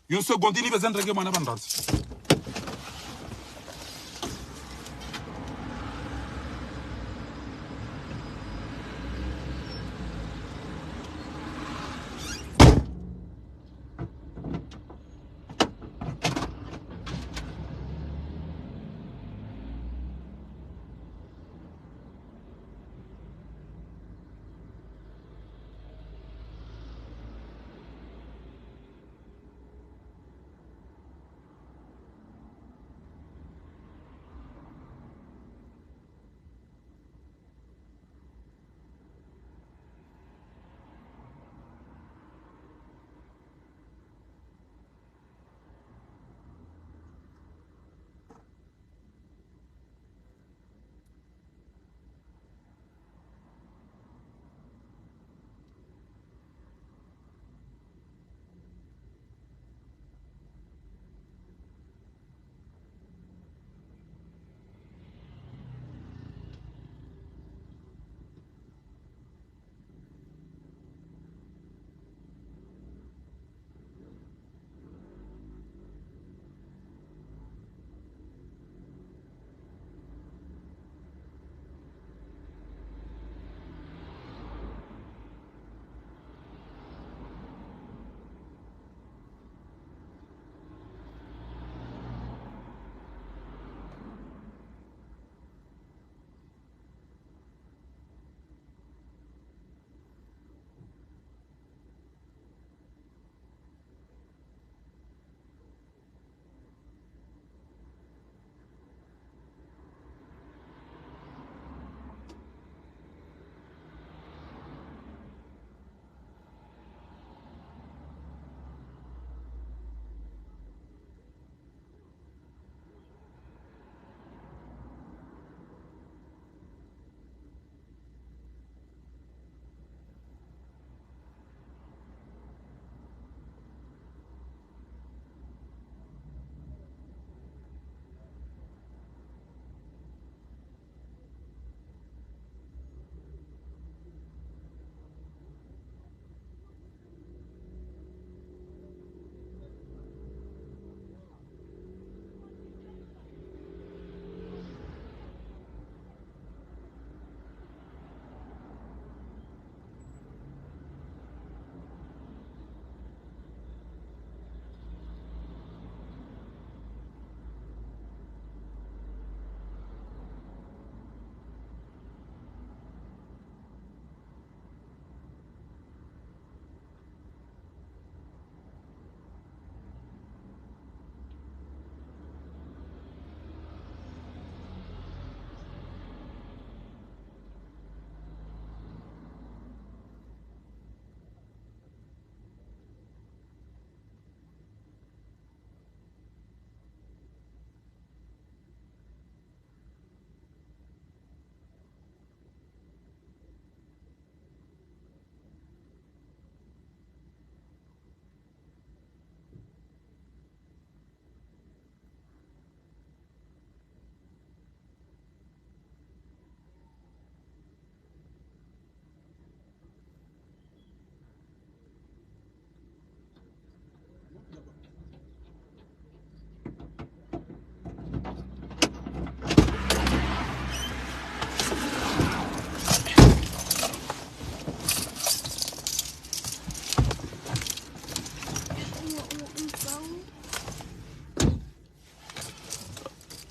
yun secondini bezandrege mwana bandarzi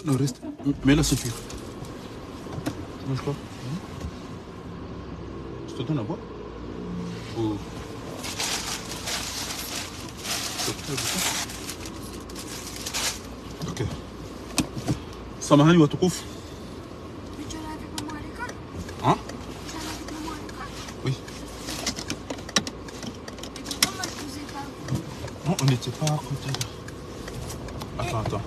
Le reste, mets la ceinture. Tu manges quoi? Je te donne à boire? Ou... Ok. Samahani watukufu. Tu allais avec maman à l'école? Hein? Tu allais avec maman à l'école? Oui. Et pourquoi moi je faisais pas? Non, on n'était pas à côté là. Attends.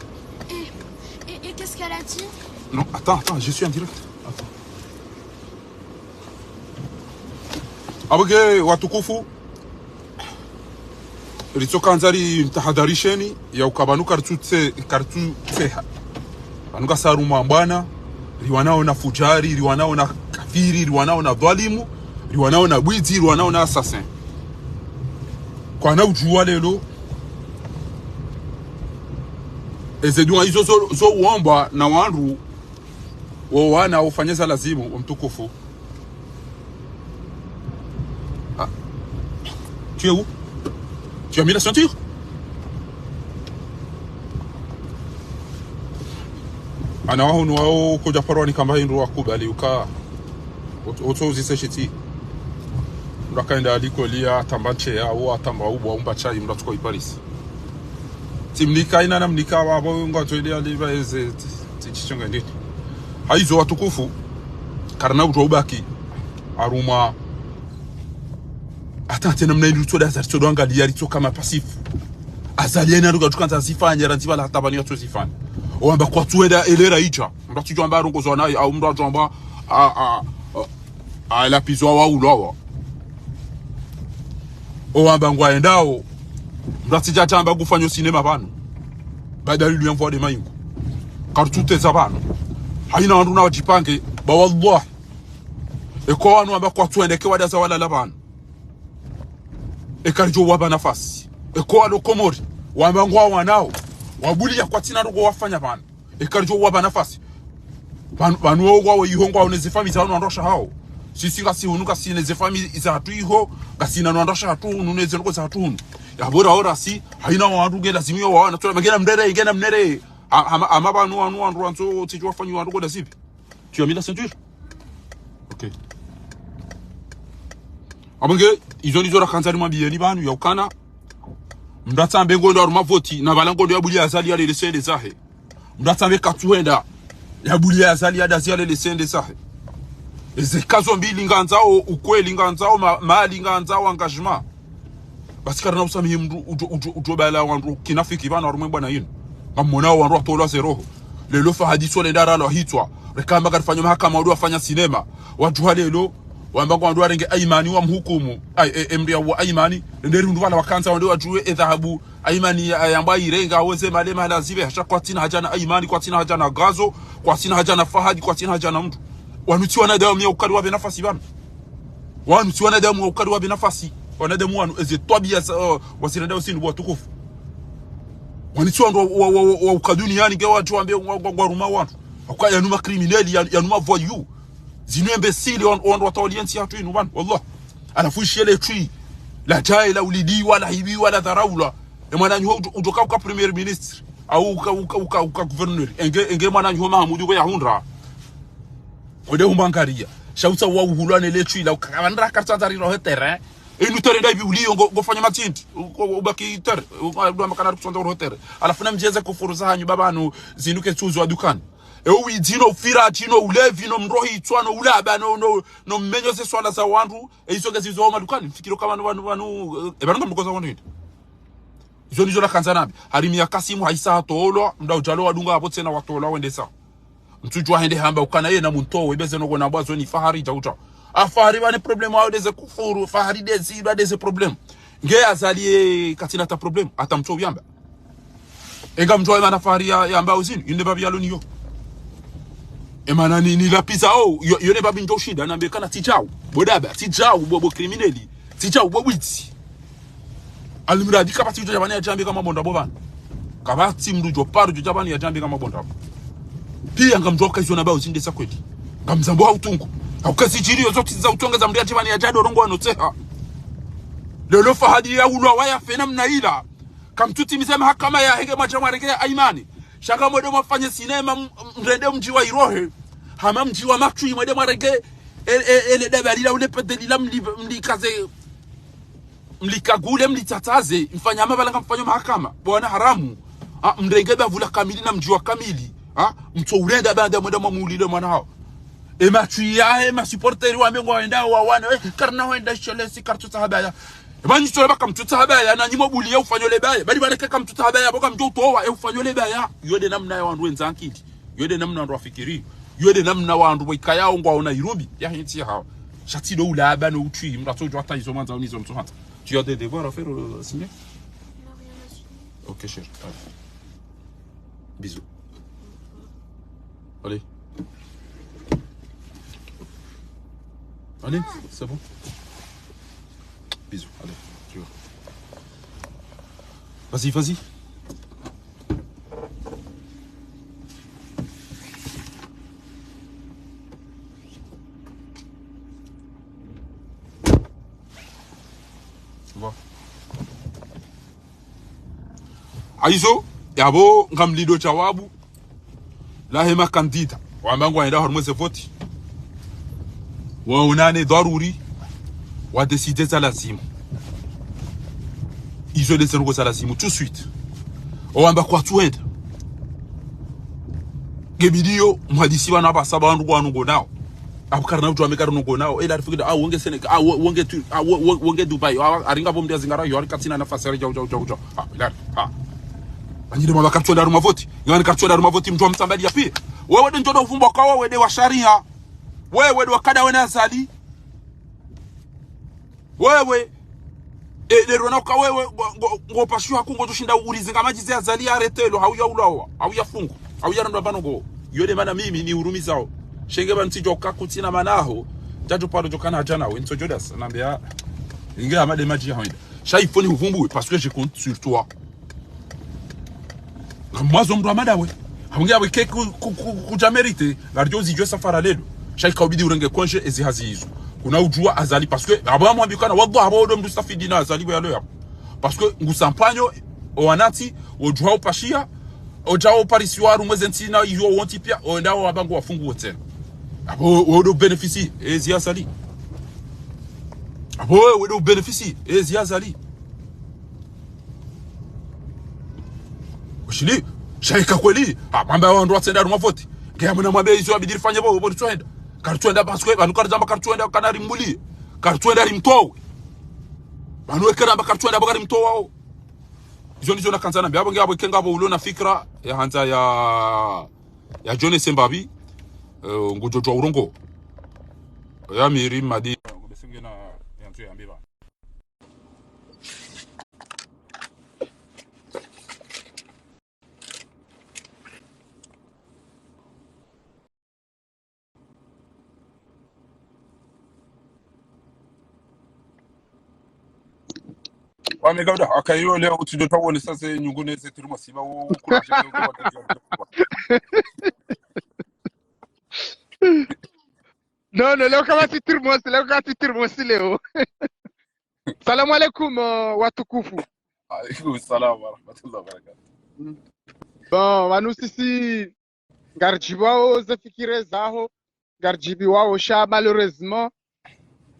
Et qu'est-ce qu'elle a dit? Non, attends, je suis en direct. Attends. Abage watukufu. Ritsoka nzari mtahadharisheni ya ukabanuka kartutseha. Banuka saruma mbwana, riwanao na fujari, riwanao na kafiri, riwanao na dhalimu, riwanao na bwizi, riwanao na assassin. Kwa na ujua lelo ezedunga hizo zo uomba na wandu wana ufanyeza lazimu mtukufu. Ah. Tu es où? Tu as mis la ceinture? Ana honu wao koja parwani kamba hindu wakubali uka oto uziseshiti urakaenda aliko lia tambanche yao atamba ubwa umba chai mratuko iparis timnika ina namnika wabo ngotwele aliva eze tichichonga ndini haizo watukufu karna utobaki aruma atante namna ili tutoda zaritodo angalia rito kama pasifu azaliena ruga tukanza sifanya ranziba la tabani watu sifanya oamba kwa tuenda elera icha mratu jamba rongo zona au mratu jamba a la pizwa wa ulowa oamba ngwaendao mratu jatamba kufanya sinema bano badali lui envoie des mains car tout est zabano haina nduna wajipange ba wallah eko wanu amba kwa tuende ke wadaza wala labano ekarijo waba nafasi eko walo komori wamba ngwa wanao wabuli ya kwa tina rogo wafanya bana ekarijo waba nafasi banu wao yihongwa unezifami za ndosha hao sisi ngasi unuka sine zifami za hatu iho ngasina ndosha hatu ununeze ngo za hatu ya bora ora si haina wandu gela zimio wana tola magena mdere igena mnere ama banu wandu anzo tijwa fanyu wandu goda sipi. Tu as mis la ceinture? OK. Abange izo la kanzari mabiyeni banu ya ukana mdatsambe ngondo aruma voti na balangondo ya bulia azali ya lesende zahe mdatsambe katuenda ya bulia azali ya dazia lesende zahe eze kazo mbili nganzao ukweli nganzao mali nganzao engagement basi karana usami mdu utobala wandu kinafiki bana aruma bwana yinu ngamona wandu atola zero lelo fa hadiso le ndara lo hitwa rekamba karifanya mahakama wadu wafanya sinema watu halelo wamba kwa ndwara nge aimani wa mhukumu emria wa aimani nderi ndwala wakanza wande wajue edhabu aimani yamba irenga weze malema lazibe hasha kwa tina hajana aimani kwa tina hajana gazo kwa tina hajana fahadi kwa tina hajana mtu wanuti wanadamu ya ukari wa benafasi bana wanuti wanadamu ya ukari wa benafasi wanadamu wanu eze twabia wasirenda usini wa tukufu wanuti wa ukaduni yani ge watu wambe ngwaruma watu kwa yanuma crimineli yanuma voyou zinu imbécile on doit t'orienter à tout nous ban wallah ala fushie les tui la jaila ulidi wala hibi wala daraula e mwana nyo utoka kwa premier ministre au uka gouverneur enge mwana nyo Mahamudu ya hundra ode umbangaria shauta wa uhulane les tui la ukabandra kartanzari ro terrain et nous terrain dai uli ngo fanya matindi ubaki ter ndo makana kusonda ro terrain ala funa mjeza kufuruza hanyu babanu zinuke tuzo wa dukani ewi dino fira dino ulevi no mrohi tswana ulaba no menyo se swala za wandu eisoke zizo madukani fikiro kama wanu ebananga mkoza wandu ndi izo nizo la kanzanabi harimi ya Kasimu haisa tolo ndau jalo wadunga hapo tena watola wende sa mtujwa hende hamba ukana yeye na munto webeze no gona bwazo ni fahari jauta afahari bane problem wao deze kufuru fahari deze deze problem nge azalie katina ta problem atamto yamba enga mtwa mana fahari ya amba uzini yinde babi yaloni yo emana ni la pizza yone babi ndo shida na mbekana tijao bodaba tijao bobo crimineli tijao bobwiti alimradi kapati jo jabani ya jambi kama bonda bobana kabati mrujo paru jo jabani ya jambi kama bonda pia ngamjoka hizo na bao zinde sakweti ngamzambo hautungu aukazi jiri zote za utongeza mdia jabani ya jado rongo anoteha lelo fahadi ya ulwa waya fena mnaila kamtuti misema hakama ya hege majamwa rege aimani shaka mwede mwafanye sinema mrende mji wa Irohe hama mji wa Machui mwede mwarege ele debalila ule pedelila mlikaze mlikagule mlitataze mfanya mabalanga mfanya mahakama bwana haramu mrenge bavula kamili na mji wa kamili mto ulenda banda mwede mwamulile mwana hao Machui ya ma supporteri wa mengo waenda wa wana karna waenda shole si kartu sahabaya bani sole baka mtuta habaya na nyimo bulia ufanyole baya bali baleke kama mtuta habaya boka mjoto wa ufanyole baya yode namna ya wandu wenzanki yode namna wandu wafikiri yode namna wandu wikaya ngwa ona Nairobi ya hinti hawa shati do ula bana utui mrato jo hata hizo manza unizo mtu hata tu as des devoirs à faire signer Non, rien à signer. OK cher allez. Bisous allez allez c'est bon bisous allez tu vois vas-y aizo yabo ngamlido chawabu la hema kandida wambangu waenda hormose voti waonane dharuri wa décider za lazima izo de serugo za lazima tout de suite wamba kwa tuenda gebidio mhadisi wana basaba wandu wanungo nao abukarna mtu amekara nungo nao ila rifika wonge Senegal wonge Dubai aringa bomdia zingara yori katina nafasi ya jao ila Banyide mwa kartu da ruma voti. Ngani kartu da ruma voti mtu mtambali ya pia. Wewe de njodo ufumbo kwa wewe de wa sharia. Wewe de wakada wena azali. Wewe de rona kwa wewe ngo pashu hakungo tushinda ulizinga maji ya azali aretelo hauya ulawa. Hauya fungu. Hauya ndo banogo. Yode mana mimi ni urumi zao. Shenge bantijo kakutina manaho. Jaju palo jokana jana we nso Jodas nambia. Inge amade maji ya hoida. Shaifoni uvumbu parce que je compte sur toi. Mwazo mdu amadawe haungia wike kujamerite gardio zijwe safara lelo shaika ubidi urenge konje ezi hazizo kuna ujua azali parce que abo mwambikana wadho abo ndo mdu safidi na azali ya leo parce que ngusampanyo oanati ojua opashia ojao parisiwaru mwezentina iyo wonti pia ondao wabangu wafungu wote abo wodo benefici ezi azali abo wodo benefici ezi azali Ushili shaika kweli mwamba wandu watenda ruma voti ngia mwana mwamba hizo abidiri fanye bo twenda kartuenda baswe banu karzamba kartuenda kanari mbuli kartuenda rimtowe banu ekera kartuenda bagari mtowa hizo ndizo nakanzana byabo ngia abo kenga abo ulona fikra ya hanza ya John Sembabi ngujojo urongo ya miri madi ngobesinge na yantu ya mbiba wamegauda akayo leo utujo tawone sasa nyungune zetu masiba ukurasha No, leo kama si turmosi leo. Salamu alaikum watukufu. Alaikum salam wa rahmatullahi wa barakatuh. Bon, wanu sisi garjibi wao zafikire zaho garjibi wao sha malheureusement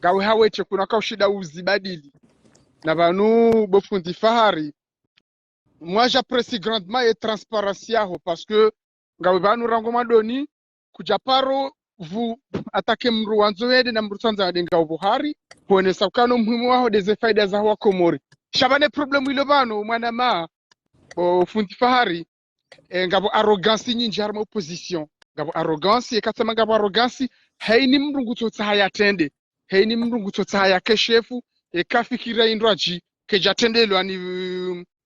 gawe haweche kuna kaushida uzibadili na banu bofundi fahari. Moi j'apprécie grandement et transparence yaho parce que gawe banu rango madoni kujaparo vous attaquez mru wanzo wede na mru tsanza denga Buhari kuonesa ukano muhimu wao deze faida za wa Komori shabane problemu ilo bano mwana ma fundi fahari ngabo arrogance nyinji harma opposition ngabo arrogance ekatama ngabo arrogance haini mrungu tsotsa hayatende haini mrungu tsotsa hayakeshefu ekafikira indraji kejatendelwa ni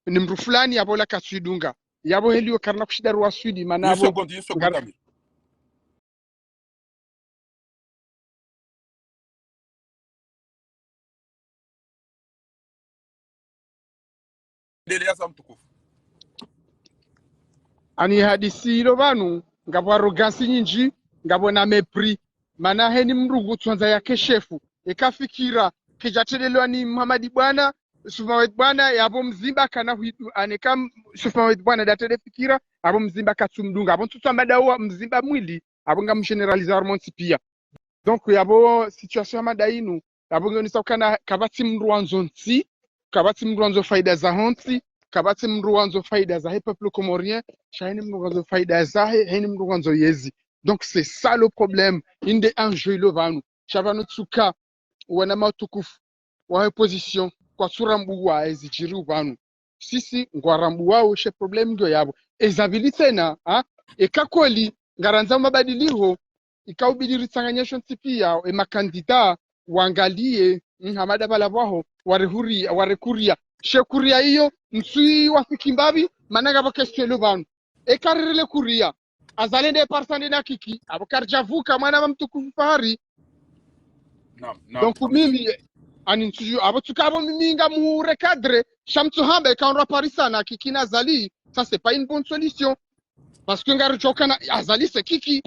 mru fulani yabola katswidunga yabo helio karna kushida ruwa swidi manabo ani hadisi ilo banu ngabo arrogance nyinji ngabo na mepris mana heni mrungu tsonza yake shefu ekafikira kejatendelwa ni Muhammad bwana Sufawet bwana yabo mzimba kana huitu anekam sufawet bwana datede fikira abo mzimba katsumdunga abo tutsamba dawa mzimba mwili abo ngam generalize hormones pia donc yabo situation ya madainu abo ngoni sakana kabati mruanzo nsi kabati mruanzo faida za honti kabati mruanzo faida za peuple comorien shaini mruanzo faida za haini mruanzo yezi donc c'est ça le problème inde enjeu lo vanu shabanu tsuka wana matukufu wa position kwa surambu wa ezijiri ubanu sisi ngwarambu wao she problem ndio yabo ezabili tena ekakoli ngaranza mabadiliho ikaubidiri tsanganyesho tipia makandida waangalie hamada balabwaho warekuria shekuria hiyo msui wafikimbabi managa bakestelo banu ekarirele kuria azalende parsande na kiki abokarjavuka mwana wa mtukufu fahari donc mimi ani tuju abotukabo miminga mu recadre shamtu hambe kaonra parisana kikina zali ça c'est pas une bonne solution parce que ngari jokana azali c'est kiki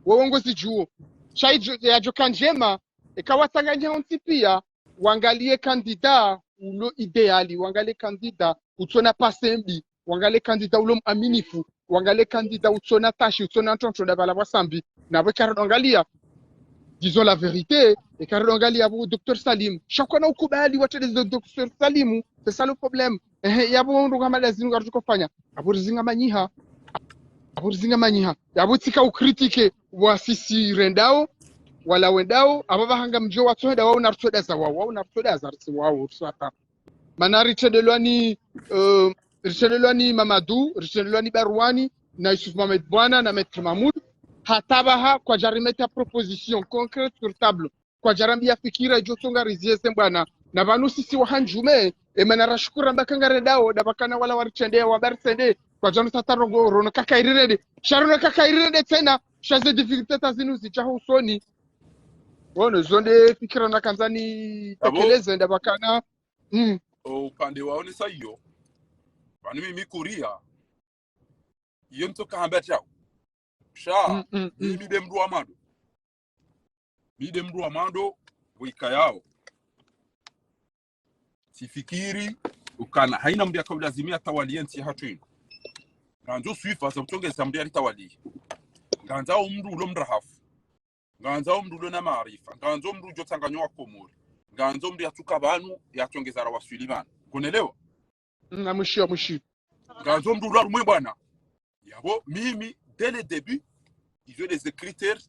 wongozi juo chai ya jokanjema ikawatanganya ontipia wangalie kandida ulo ideali wangalie kandida utona pasembi wangalie kandida ulo aminifu wangalie kandida utona tashi utona tonto da bala wasambi na bekaro angalia disons la vérité et car angalia abu Dr Salim shakona ukubali watende Dr Salimu c'est ça le problème yabo ndo kama lazima ngarukofanya abu zinga manyiha yabo tika ukritike wa sisi rendao wala wendao ababa hanga mjo watoda wao na rutoda za wao na rutoda za wao swata manari chedelwani Mamadou chedelwani Barwani na Yusuf Mohamed Bwana na Maître Mahmoud hatabaha kwa jarimeta proposition concrète sur table kwa jarambia fikira jotonga riziese bwana na vanu sisi wahanjume emanara shukura mbakanga redao dabakana wala warchende wa barsende kwa jano tatarongo rono kakairede sharono kakairede tena shaze difficulté tazinu zichaho usoni wono zonde fikira na kanzani tekeleze ndabakana upande waone sa hiyo bani mimi kuria iyo mtoka hamba chao sha mimi demdu amado wika yao sifikiri ukana haina mbia kwa lazimia tawaliensi hatuinu nganzo swifa sa utonge zambia tawali nganza umdu ulo mrahafu nganza umdu ulo na maarifa nganzo umdu jotanganywa wa komori nganzo umdu yatuka banu yatongeza ra waswilibana kunelewa na mushio nganzo umdu ulo rumwe bwana yabo mimi dès le début ils ont des critères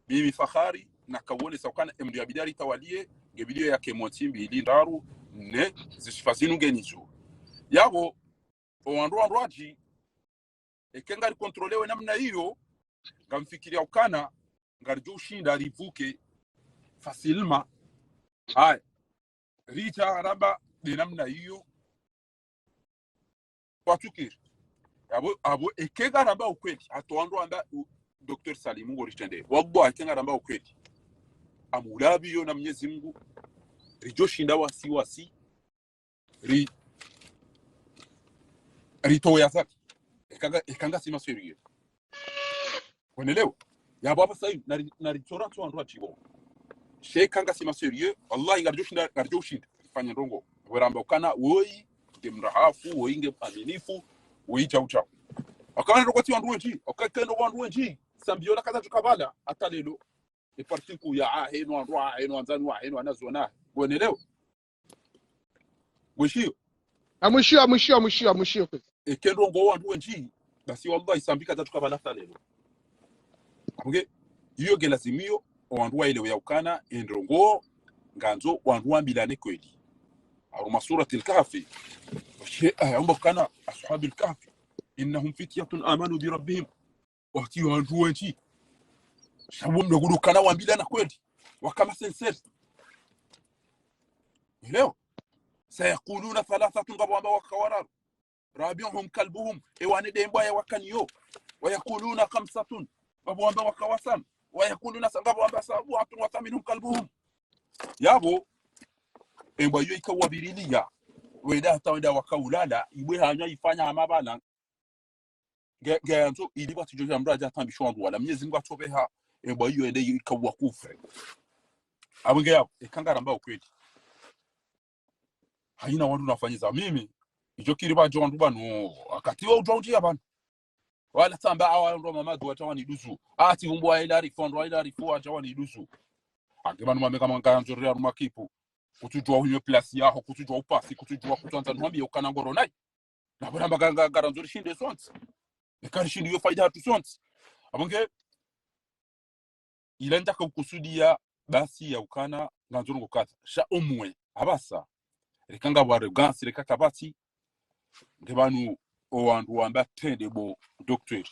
mimi fahari na kawone saukana emdu yabidari tawalie ngebidio yake motimbi ilindaru ne zishifazinu ngenizo yabo oandroaji ekengari kontrolewe namna hiyo ngamfikiria ukana ngarjo ushinda rivuke facilement haya rita araba de namna hiyo watukiri abo ekenga ramba ukweli atoandro anda Dr Salimu ngorishende wagbo ekenga ramba ukweli amulabi yo na Mwenyezi Mungu rijoshinda wasi rito yazaki ekanga sima serieux unaelewa ya baba sasa na ritora tu andro achibo shekanga sima serieux wallahi ngarjoshinda fanya ndongo weramba ukana woi demrahafu woinge aminifu woicha ucha akana rokoti wandu wenji akakendo wandu wenji sambiola kaza tukabala atalelo e partiku ya aheno andro aheno anzanu aheno anazona unaelewa wishio amushio ekendo ngo wandu wenji basi wallahi sambika za tukabala atalelo okay hiyo gelazimio wandu waelewa ukana endrongo nganzo wandu ambilane kweli au surati al-kahfi ayamba kana ashabi al-kahfi innahum fityatun amanu bi rabbihim wati wandu wenji sababu mdogo kana waambilana kweli wakama sincere leo sayaquluna thalathatun qabamba wakawara rabi'uhum kalbuhum ewani demba ya wakaniyo ويقولون خمسة babamba wakawasam ويقولون sabamba sab'atun wa thaminhum kalbuhum yabo emba yo ikawabirilia weda tawenda wakaulala ibwe hanya ifanya amabala ngenzo iliba tijoja mraja tambisho wangu wala Mwenyezi Mungu atobeha emba yo ende ikawakufre abunge yabo ekangara mbao kweli haina wandu nafanyiza mimi ijo kiri bajo wandu bano akatiwa utautia bano wala samba awandu mamadu watawani dusu ati umbwa ila rifondo ila rifu atawani dusu akibanu mameka manganzo ria rumakipu kutujwa hunyo place yaho kutujwa upasi kutujwa kutanza nwambi ukana ngoro nai na bana maganga garanzo rishinde sonts ekari shindi yo faida hatu sonts abonge ilenda kukusudia basi ya ukana nganzuru ngokata sha umwe abasa rekanga bware gansi rekaka bati ngebanu owandu wamba tendebo docteur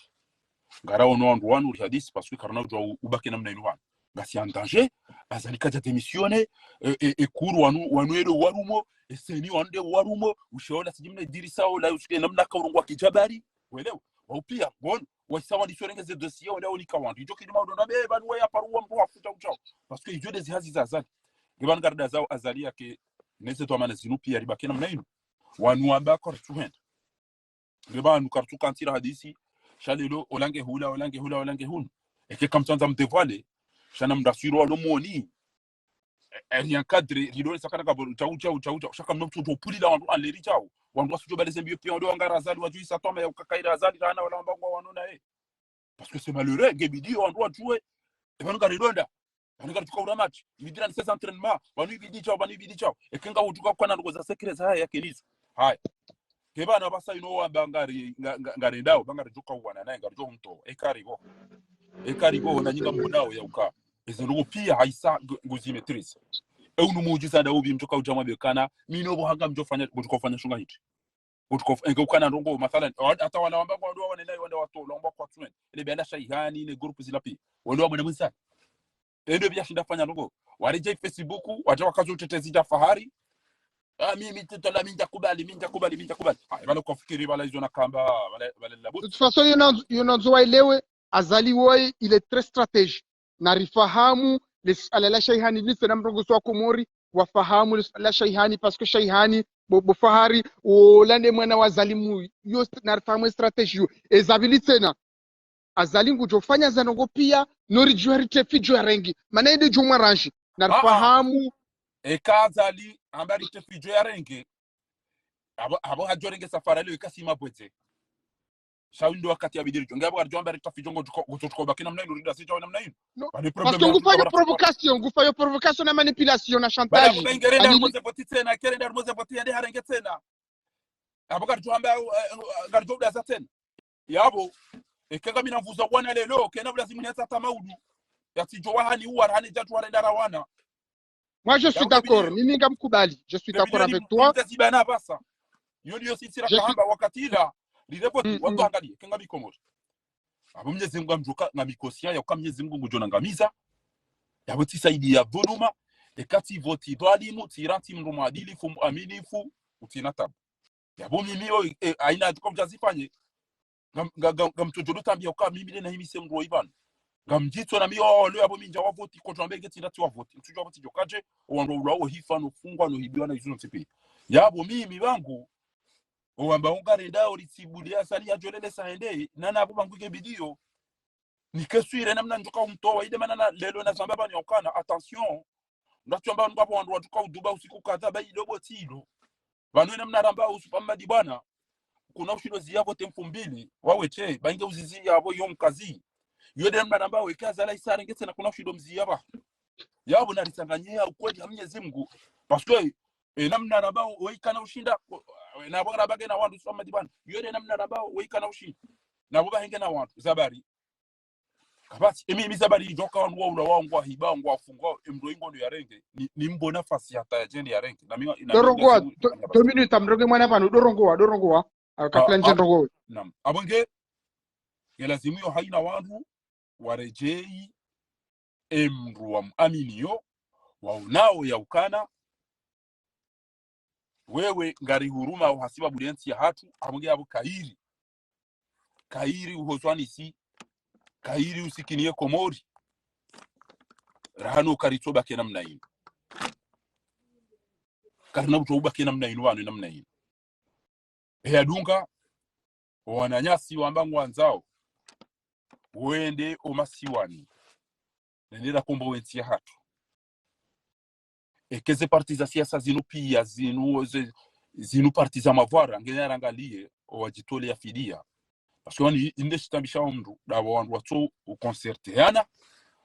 ngarawo no wandu wanu hadisi parce que karna ujwa ubake namna ino wan basi en danger azali kaja démissionner et kuru wanu edo warumo eseni wande warumo ushaona sijimne dirisa ola ushike namna kaurungwa kijabari welewa wapia bon wasawa ndisorengeze dossier wala unika wandu ijo kidima udonda be banu wa paruwa mtu afuta uchao parce que ijo des hazi zazali ngebanu garda zao azali yake nese to mana zinupia ribake namna ino wanu amba kortuhenda ngebanu kartu kantira hadisi shalelo olange hula eke kamtanza mdevoile shana mdasiro alomoni rien cadre rido sakana kabolo chau shaka mntu topulila wandu aleri chau wandu asujo baleze mbio pia ndo ngara azali watu isatoma ya ukakaira azali rana wala mbangwa wanona parce que c'est malheureux gebidi wandu atue ebanu garidonda banu garituka match ibidira ni ses entraînement banu ibidi chau ekenga utuka kwa na ngoza secrets haya yake lizo haya kebana basa ino wambangari ngari ndao bangari joka uwana naye ngari jo mto ekarigo na nyinga mbonao ya uka ezo pia haisa nguzi maîtrise unu mujiza da ubi mtoka ujama bekana mino bo hanga mjofanya butukofanya shunga hiti ukana ndongo mathalan hata wala wambangwa ndo wana nayo wanda watu lomba kwa tuen ile benda shaihani ne group zilapi wando mwana mwisana ndio bia shinda fanya ndongo warije Facebook watawa kazo utetezi ja fahari mimi titola minja kubali bana kufikiri bala hizo na kamba bala labu de toute façon yonanzo elewe azali woi il est très stratège na rifahamu la shaihani lisa na mrongo wa komori wafahamu la shaihani parce que shaihani bo fahari olande mwana wa zalimu yo na rifahamu strategie yo ezabili tena azali ngujofanya zanongo pia nori juarite fijo rengi maana ide jumwa ranji na rifahamu ekazali ambari te fijo ya renge abo hajorenge safari leo ikasima bwete shaundo wakati abidiri jonga abo arjo ambari ta fijo ngotuko bakina mna ndio sija wana mna no parce que ngufayo provocation na manipulation na chantage bala bengerenda rmoze botite na kerenda rmoze botite ande harenge tena abo garjo amba garjo da zaten yabo ekega mina mvuza bwana lelo kena lazima ni hata maudu yatijo wahani uwa hani jatu warenda rawana. Moi, je suis d'accord. Mimi ngamkubali. Je suis d'accord avec toi. Yo sitira kahamba wakati ila lirepoti watu angalie kenga bikomoja. Abo Mwenyezi Mungu amjoka na mikosia ya kwa Mwenyezi Mungu ngojona ngamiza. Ya boti saidi ya bonuma ekati voti dwalimu tiranti mrumu adilifu aminifu utinatabu. Ya bo mimi yo aina tukomjazifanye ngamtojodo tambia kwa mimi na himi semro ibana. Ngamjitso na miyo leo abo minja wavoti ko twambe geti ndati wavoti mtujwa voti jokaje ondo ulawo hifano fungwa no hibiwa na izuno tipi yabo mimi bangu owamba ungare ndao litibulia sali ya jolele saende nana abo bangu ke bidio nikeswire namna njoka umtoa ide manana lelo na zambaba ni okana attention ndachomba ngapo wandu watuka uduba usiku kadha bai dobo tilo banu namna ramba usupamadi bwana kuna ushido ziyavo temfu mbili waweche bainge uzizi yabo yomkazi yode namna ambao wekaza la isara ngetse na kuna ushido mziyaba yabo na litanganyia ukweli ya Mwenyezi Mungu parce que namna ambao weikana ushinda na bora bage na wandu soma dibana yode namna ambao weikana ushinda na boba henge na wandu zabari kabati mimi zabari joka wandu wa ula hiba ngwa fungwa mdo ingo ndo ya renge ni mbona fasi hata ya jeni ya renge na mimi dorongoa 2 minutes amroge mwana pano dorongoa akaplan jendrogo nam abonge yelazimu yo haina wandu warejei emru wa muaminiyo waunao ya ukana wewe ngari huruma uhasiba buliansi ya hatu amunge abo kairi uhozwani si kairi usikinie komori rahano karitoba kena mna ino karina utoba kena mna ino wanu namna ino dunga wananyasi wambangu wanzao wende omasiwani nenera kombo wensi ya hatu ekeze parti za siasa zinu pia zinu parti za mavara ngene rangalie wajitole ya fidia parce que ni inde shitambisha mndu dawa wandu watu ukoncerteana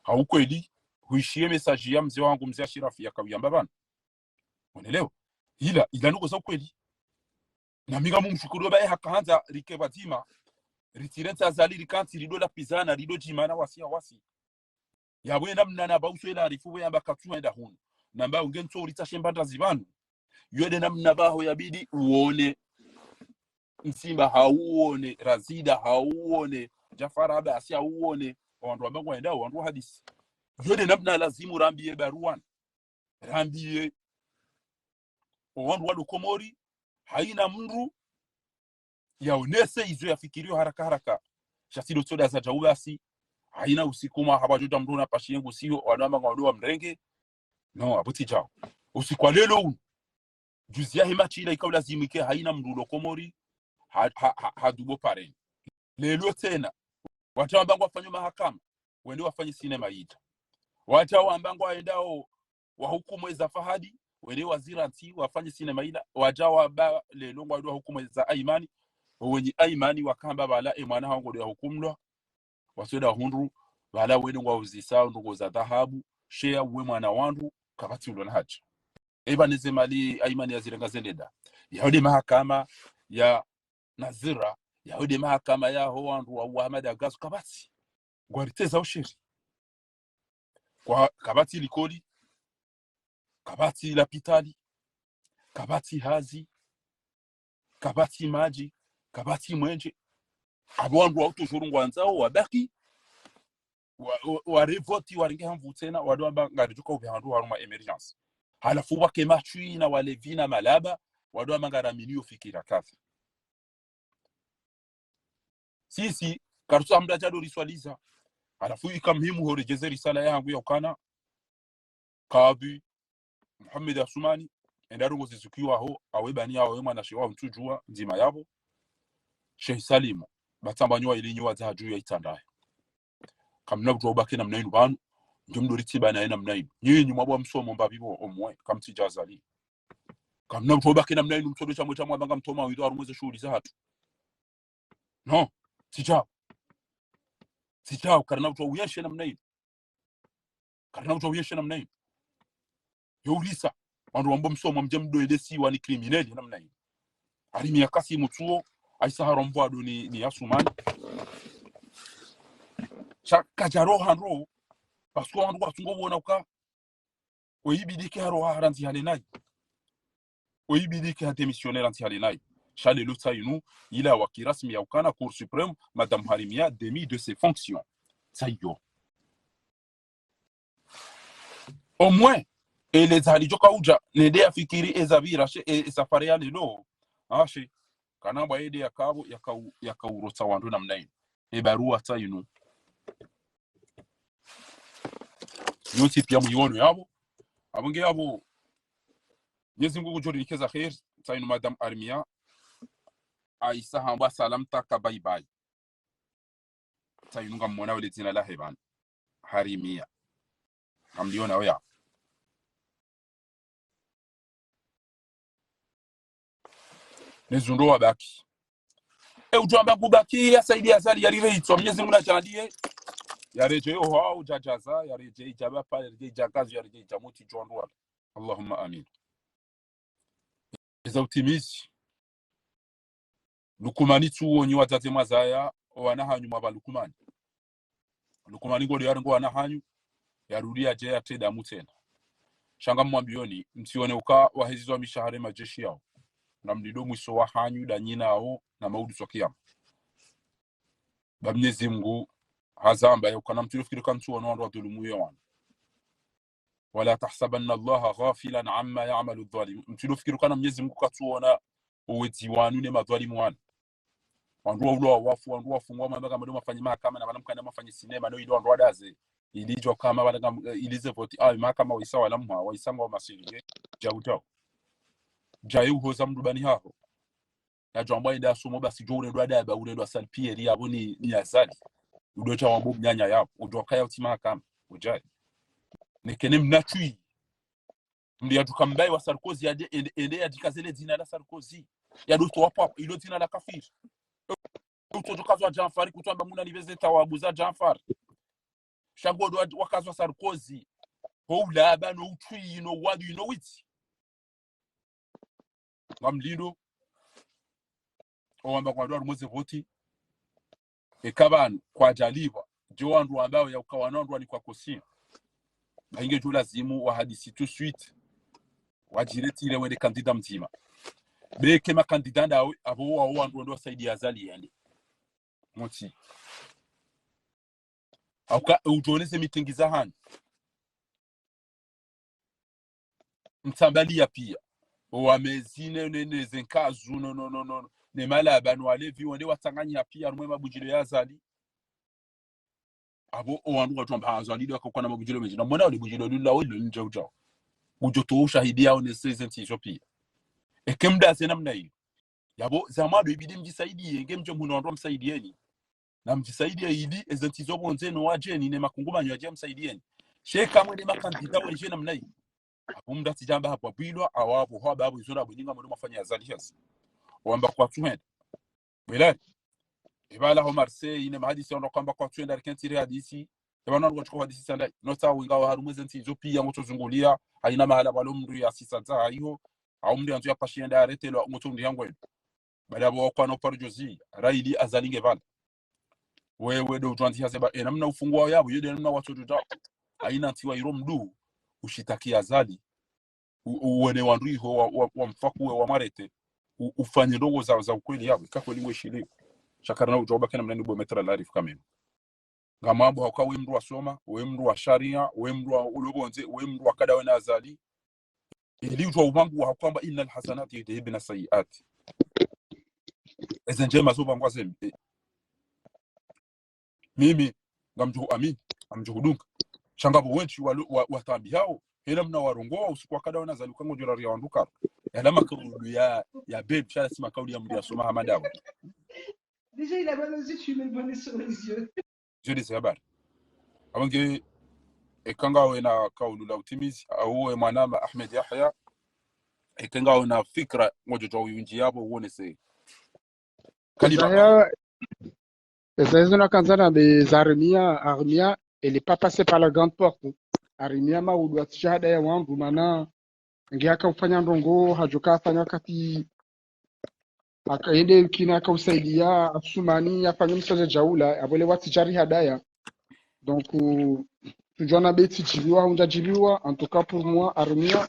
haukweli huishie message ya mzee wangu mzee Shirafi yakawiyamba bana unaelewa ila nuko za kweli na minga mumshukuru bae hakaanza rikebatima ritirenta zali rikanti rido la pizana rido jimana wasi yabwe namna na bauswela rifu yamba katuenda hunu namba ungento ritashembanda zibanu yode namna baho yabidi uone Nsimba hauone Razida hauone Jafara basi hauone wandu ambao waenda wandu hadisi yode namna lazimu rambie baruan rambie wandu wadu komori haina mru yaonese izo yafikirio haraka shasilo soda za jaubasi haina usikuma habajoja mru na pashiengu sio wanama ngaudoa mrenge no abuti jao usikwa lelo juzi ya himachi ila ikaw lazimike haina mru lokomori hadubo pare lelo tena watu ambao wafanye mahakama wende wafanye sinema yita watu ambao waendao wa hukumu za Fahadi wende waziranti wafanye sinema ila wajawa ba lelo ngwa hukumu za Aimani wenye Aimani wakamba bala mwana wangu ndio hukumlwa wasoda hundu bala wende ngwa uzisa ndugo za dhahabu share we mwana wangu kabati ulona haji eba nezemali Aimani yazirenga zendeda yahudi mahakama ya Nazira yahudi mahakama ya wandu wa Muhammad Agasu kabati ngwariteza ushiri kwa kabati likoli kabati la pitali kabati hazi kabati maji kabati mwenje abandu wa utujuru ngwanzao wabaki wa revoti waringe hamvu tena wadwamba ngarijuka ubihandu haruma emergence halafu wake machui na walevina malaba wadwamba ngaramini ufikira kazi sisi karusa amda jado riswaliza halafu ikamhimu horejeze risala yangu ya ukana Kadhi Muhammad Asumani endarongo zizukiwa ho awebani yawe mwana shewa mtujua nzima yabo Sheikh Salim batambanywa ilinywa za juu ya itandaye kamna butobake na mnainu banu ndumdo ritiba na ina mnainu nyinyi mwabwa msomo mbabibo omwe kamtijazali kamna butobake na mnainu mtodo cha mweta mwabanga mtoma wido arumweze shughuli za hatu no sijao karna buto uyeshe na mnainu youlisa wandu wambo msomo mjemdo edesi wani kriminali na mnainu alimi yakasi mutuo aisa harombo ado ni Asumani chaka jaro hanro parce que wandu watungo bona uka oyibidike haro haranti halenai oyibidike ha démissionnaire anti halenai chale lutsainu ila wakirasmi ya ukana Cour suprême madame Harimia démis de ses fonctions sayo au moins et les alijoka uja nede afikiri ezabira she safari ya lelo ashi kana baede yakabo yakaurota wandu namna hiyo barua tayinu nyoti pia muione yabo abonge yabo Mwenyezi Mungu kujolikeza khair tayinu madam Harimia aisa hamba salam taka bye bye tayinu ngamona wale jina la heban Harimia amliona oya nezundo wabaki ujamba kubaki ya saidi azali yarireitwa Mwenyezi Mungu ajalie yareje ho ujajaza yareje ijaba pale yareje jakazi yareje jamuti jondwa Allahumma amin za utimizi lukumani tuonyi watate mazaya wanahanyu mabalukumani lukumani ngode yarengo wanahanyu yarudia je ateda mutena shanga mwambioni msione uka wahezizwa mishahara majeshi yao na mdido mwiso wa hanyu danyina ao na maudu sokiyama Mwenyezi Mungu hazamba yukana mtulifikiri kantu wanwa dhulumu yawan wala tahsabanna Allah ghafilan amma ya'malu adh-dhalim mtulifikiri kana Mwenyezi Mungu katuona uwetiwanu ne madhalimu wan wandu ulo wafu wandu wafungwa mabaka mado mafanyi mahakama na banamkanda mafanyi sinema no ido wandu adaze ilijo kama bana ilize voti mahakama waisawa lamwa waisangwa masirige jautao jayu hoza mdubani haho na jomba ida somo basi jore ndo adaba ule ndo salpieri yabo ni azali udocha wambo nyanya yabo udoka ya utima kama ujai nekene mnachui Mdia tukambai wa Sarkozy ende ya dikazele zina la Sarkozy ya doto wapo ilo zina la kafir utotokazwa Janfari kutwamba muna niveze tawabuza Janfar shagodo wakazwa Sarkozy houla bano utwi you know what you know it ngamlindo owamba kwa ndo muze voti ekabanu kwa jaliwa joandu ambao ya ukawanondwa ni kwa kosia ainge tu lazimu wa hadisi tout suite wajiretire wende kandida mzima beke makandida ndawe abo wa ndo saidi ya zali yandi moti auka ujoneze mitingi za hani mtambalia pia wamezine nene zenkazu no ne mala banu walevi wende watanganya pia rumwe mabujilo ya zali abo wandu watu ambazo alidi wakakona mabujilo meji na mbona bujilo lula wilo nje ujao ujoto ushahidi yao ne sezenti pia ekemda sena mna hiyo yabo zamado ibidi mjisaidie ngemjo mhuno ndo msaidieni na mjisaidie ili ezenti zobo nzeno wajeni ne makunguma nyaje msaidieni sheka mwende makandida wenje na mna hiyo abumda tijamba hapo bilwa awapo hoba abo izora buninga mwe mafanya azalishas wamba kwa tuende bila ibala ho Marseille ine mahadisi ono kwamba kwa tuende arkentire hadisi ebana ngo chukwa hadisi sanda nota winga wa harumeze ntizo pia ngo tuzungulia haina mahala balo mndu ya sisa za hiyo au mndu anzu ya pashienda aretelo ngo tundi yangu baada ya kwa no parjozi raili azalinge vala wewe do twanti haseba namna ufungua yabo yede namna watu tuta haina tiwa iro mdu ushitakia azali uone wanduiho wa mfakuwe wa marete ufanye ndogo za ukweli yabo kako lingwe shile shakarana ujoba kana mnani bo metra larif kameme ngamabo hakawe mndu wasoma we mndu wa sharia we mndu wa ulobonze we mndu wa kada wana azali ili utwa ubangu wa kwamba innal hasanati yudhibna sayiat ezenjema zo bangwa zembe mimi ngamjuhu amin amjuhudunka shangabo wenchi wa tambi hao hela mna warongoa usiku wakada wana zali kango jora ya wanduka alama kaulu ya babe shala sima kauli ya mdia soma hamadawa déjà il a mal aux yeux tu mets le bonnet sur les yeux je dis habari abange ekanga wena kaulu la utimizi au mwanama Ahmed Yahya ekanga una fikra ngojo to yunji yabo uone se D'ailleurs, les Kanzana des Armia, elle n'est pas passée par la grande porte. Armia ma udwa shahada ya wangu mana ngiaka ufanya ndongo hajuka afanya kati akaende kina akausaidia Asumani afanye msaje jaula abole watijari hadaya donc tujona beti jibiwa hunja jibiwa en tout cas pour moi Armia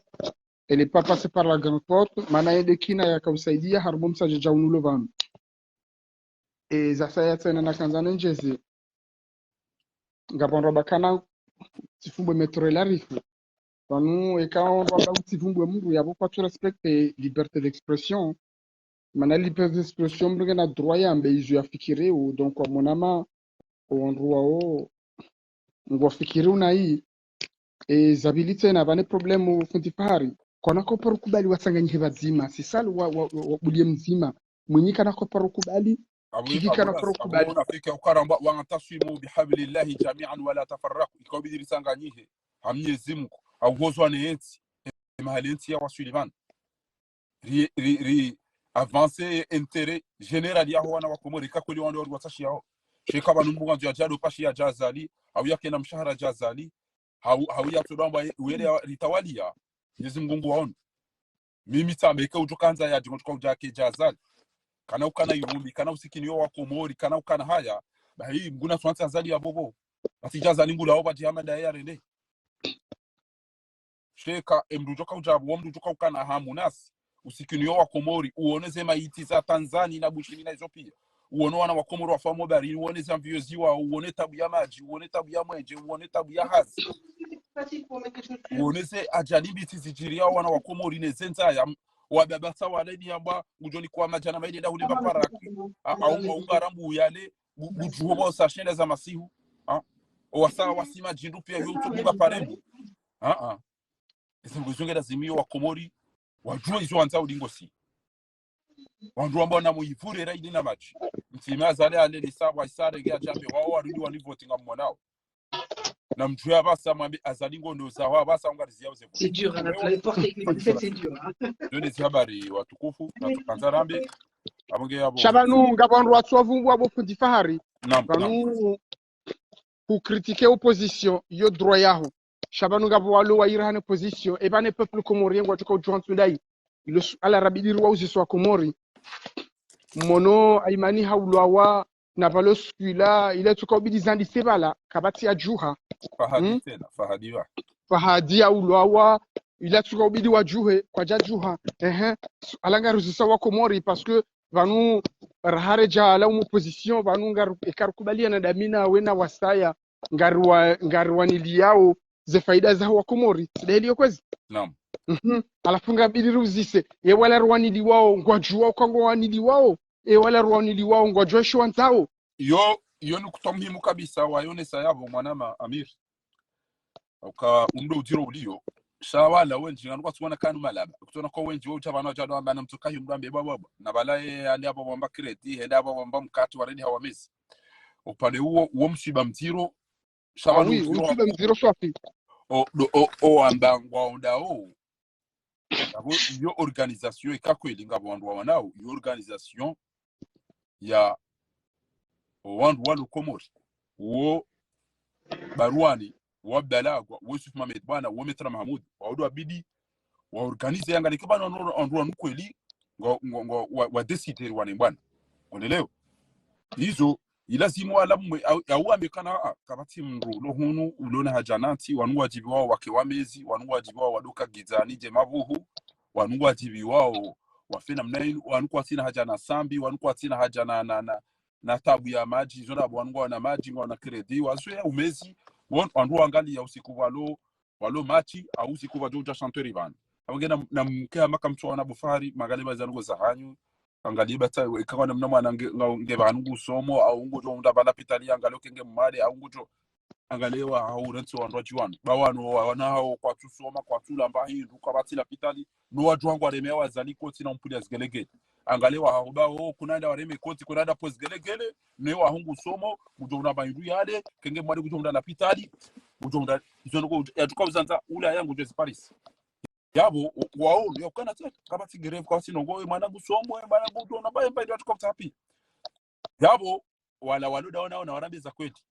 elle n'est pas passée par la grande porte mana yende kina yakausaidia harbo msaje jaulu lovan et zasaya tena na Kanzana njeze ngabonro bakana tifumbo metro larifu panu ekao ndo tifumbo mundu yabo kwa tu respecte liberté d'expression mana liberté d'expression mbrunga na droit ya mbe izu yafikire u donc kwa monama ondrua o ngo fikire una hii e zabilite na bane problème funti fahari kona ko paru kubali wasanganye bazima si sal wa bulie mzima mwenyika na ko paru kubali kikika na paru kubali unafika ukaramba wanatasimu bihablillahi jami'an wala tafarraqu ikabidi risanganyihe hamnyezi Mungu au gozwa neti mahalensi ya wasulivan ri avancer intérêt général ya wana wakomori kakoli wando watashi yao sheka banu mbuga ndio jado pashi ya jazali au yake na mshahara jazali au ya tudamba wele ritawalia Mwenyezi Mungu waone mimi tambeka utokanza ya jingo tukauja jazali kana ukana yumbi kana usikini wa wakomori kana ukana haya na hii mguna swanza zali ya bobo ati jazali ngula oba diamanda ya rende sheka emdutoka ujabu mdutoka ukana hamunasi usikinio wa Komori uoneze maiti za Tanzania na Bushini na Ethiopia uone wana wa Komori wafamo bari uone za mviozi wa uone tabu ya maji uone tabu ya mwenje uone tabu ya hasi uoneze ajalibi tizijiria wana wa Komori nezenza ya wababasa waleni amba ujoni kwa majana maidi da uliba paraki au ungarambu yale bujuho sashenda za masihu wasa wasima jindu pia yoto buga parembu Isinguzunge lazimio wa Komori wajua hizo anza udingosi wandu ambao na muivure raidi na machi mtima zale ale ni sawa isare ya jambe wao warudi wanivotinga mwanao na mtu ya basa mwambi azalingo ndo sawa basa ungalizia uze C'est dur, hein, la porte avec les coups de tête, c'est dur. Hein. Doni habari watukufu na tukanza rambi abonge yabo Shabanu ngabwandu watsovu abo fundi fahari nam banu ku critiquer opposition yo droit yaho Shabanu ngabwalo wa irahane position e bane peuple comorien ngwa tuko joint sudai ilo ala rabidiri wa uzi swa komori mono aimani haulwa na valo skula ile tuko bidizandi sebala kabati ya juha fahadi tena fahadi ya ulwa ile tuko bidi wa juhe kwa jajuha alanga rusisa wa komori parce que vanu rahare jala mu position vanu ngar ekarukubalia na damina wena wasaya ngarwa niliao ze faida za wa komori sideli kwezi naam alafu ngabidi ruzise ye wala rwanili wao ngwajua kwa ngwanili wao e wala rwanili wao ngwajua shwantao yo ni kutomuhimu kabisa wayone sayabo mwanama Amir uka undo utiro ulio shawala wenji nganuka tuona kanu malaba kutona ko wenji wo utabana jado ambana mtuka yumrambe baba na balaye ali abo bomba kredi henda abo bomba mkati wareni hawamezi upande huo msiba mtiro shawala msiba mtiro swafi o ambangwa ondao abo yo organisation ikakweli ngabo wandu wanao yo organisation ya wandu wanu komori wo baruani wa balagwa wo Yusuf Mohamed bana wo Metra Mahmoud wa bidi wa organize yanga nikibana ondu kweli ngo wa decider wane bwana unaelewa hizo ilazimu wala au amekana kabati mru lo hunu ulona hajanati wanu wajibi wao wake wamezi wanu wajibi wao wadoka gizani je mabuhu wanu wajibi wao wafena mnail wanu kwa sina haja na sambi wanu kwa sina haja na tabu ya maji zona wanu na maji wana kredi wazo umezi wandu angali ya usiku walo machi au usiku wa Georgia Chantori bana abangena na mkea makamtu wana bufari magaliba zangu za hanyu angali bata ikawa na mwana ngebangu somo au ngojo undabala pitali angalo kenge mmade au ngojo angalewa au rentso wandu jiwanu bawanu wanao kwa tusoma kwa tula mbahi nduka batila pitali no wajwangu aremewa zaliko tina mpuli azgelegele angalewa hao kunaenda wareme koti kunaenda pos gelegele newa hungu somo mujonda bayindu yale kenge mwade kujonda na pitali mujonda izongo yatuka uzanza ula yangu Jesse Paris yabo wao ndio kana tete kama tigere kwa sinongo mwana gusomo mwana gudona baye ndio tuko tapi yabo wala waluda wana na warambiza kweti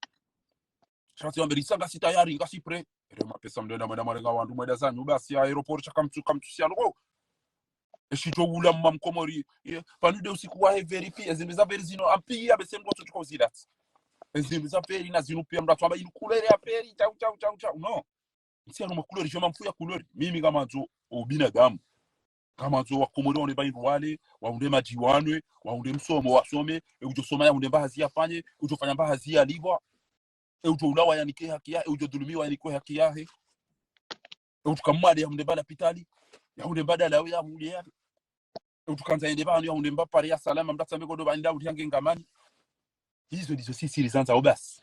shati wamberisanga si tayari ngasi pre ere mapesa mdenda mwana marenga wandu mweda zanyu basi aeroport cha kamtu siano eshito ula mamkomori panude usiku wa verify ezimeza verizino ampia besengo tuko uzilat ezimeza feri na zinu pia mratu amba inukulere ya feri chau no nsia no makulori joma mfuya kulori mimi kama nzo ubinadamu kama nzo wakomori one baindu wale waunde majiwanwe waunde msomo wasome ujo soma ya unde mbahazi afanye ujo fanya mbahazi alivwa ujo ulawa yanike haki ya ujo dhulumiwa yanike haki yake ujo kamade ya unde bala pitali ya unde badala ya unde ya utukanza ende bana ya unde mbapari ya salama mdatsambe kodo banda utiange ngamani hizo ndizo sisi zanza obasi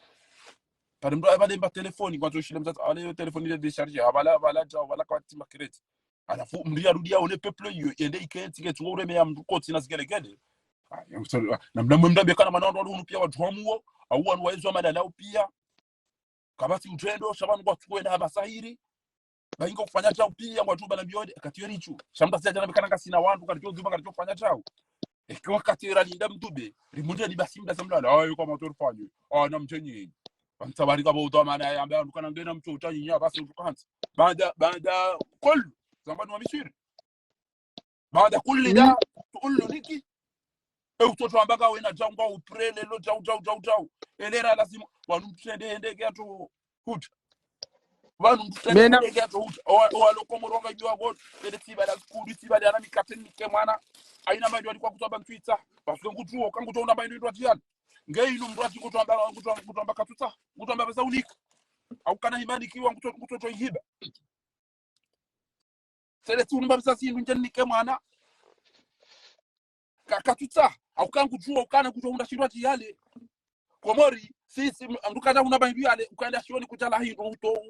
pale mdo abademba telefoni kwanza ushile mzata ale telefoni ile décharger abala ja wala kwa tima credit alafu mdia rudia ole peuple yo ende ikenti ke tungore me ya mdu koti na zigelegele na mdambe kana manondo unu pia wadwamuo au wanu waezo madala pia kabati utendo shabanu kwa tukwenda abasahiri baingo kufanya chao pia kwa tuba na biode akatiori chu shamba sija jana kana kasina wandu katiyo zuba katiyo kufanya chao kwa katira linda mtube rimunde ni basi mda samla ayo kwa motor fanyo na mchenyi bantabari kabo utama na yamba ndukana ngena mtu utanyinya basi utukanza baada kul zambani wa misiri baada kulli da tuqulu niki utoto ambaka wena jangwa uprele lo jau elera lazima wanutende ndege atu huta vanu mtende ndege atu huta walo komoronga jua god teletiba la skulu tiba ya nami kapteni ke mwana aina mandi walikuwa kutoba Twitter basi ngutuo kangu tona mandi ndo atiana ngeino mrati kutoamba katuta kutoamba pesa unika au kana imani kiwa kutoto hiba teletu nimba pesa sindu njani ke mwana katuta au kangu tuo kana kutounda shirwati yale komori sisi ndukata una bandu yale ukaenda shioni kutala hindo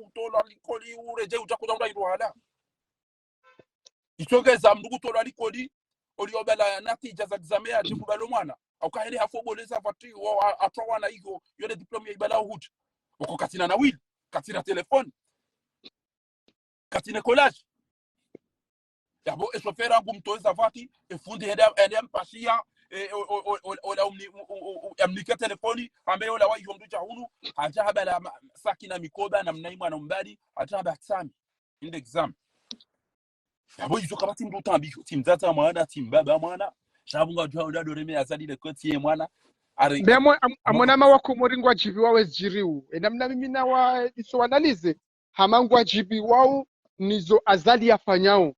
utola likoli ureje utakuta hindo hala itogeza mndugu tola likoli oliobala natija za examen ya jibalo mwana aukahele hafoboleza fati wa atwana hiyo yole diploma ya ibala uhut uko katina na will katina telefone katina collage yabo eshofera yangu mtoeza vati efundi hede mpashia ola amnika telefoni ambaye ola wayo mdu jahunu haja habala sakina mikoba na mnaimwa na mbadi haja habala tsami in exam yabo yizo kabati mdu tambi timzata mwana timbaba mwana shabunga jwa doreme azali de kotie mwana ari Bemo amonama wa Komori ngwa jibi wawe zjiriu. Namna mimi na wa iso analize. Hama ngwa jibi wao nizo azali yafanyao.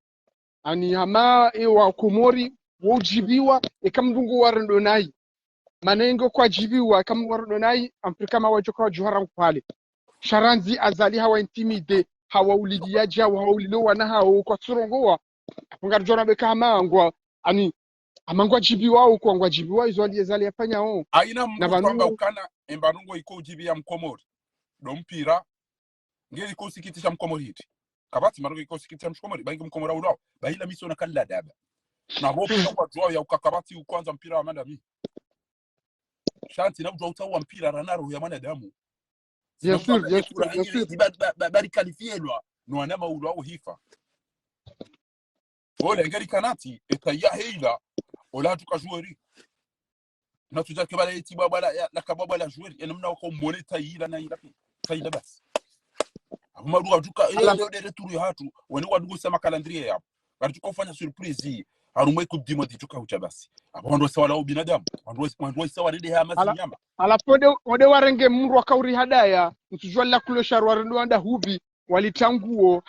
Ani hama wa Komori wojibiwa ekamdungu warondonai. Manengo kwa jibiwa kama warondonai Afrika mawajoka wa juhara mpale. Sharanzi azali hawa intimide hawa ulidiaji hawa ulilo wana hawa kwa tsurongowa. Ngarjona beka hama ngwa ani amangwa jibi wao kwa ngwa jibi wao izo azali yafanyao. aina mdu kwamba ukana embarungo iko ujibi ya Mkomori dompira ngeli ko sikitisha Mkomori hiti kabati marungo iko sikitisha Mkomori bangi Mkomori ulao bahila miso na kala daba na ropo kwa jua ya ukakabati ukwanza mpira wa manda mi shanti na mjua utawa mpira ranaro ya mwanadamu Bien sûr. bari qualifielwa no anama ulao hifa ole ngeli kanati etaya heila ola tukajoueri na tuja kebala eti baba la kababa la jouer ene mna ko moneta yila na yila tayila bas abuma duka de retour ya hatu wani wadugo sama calendrier yapo bari tukofanya surprise harumwe kudimoti tukahucha basi abondo sawa la binadamu wando sawa rede ya mazi nyama ala ode warenge mru akauri hadaya ntujwa la kulosha rwanda hubi walitanguo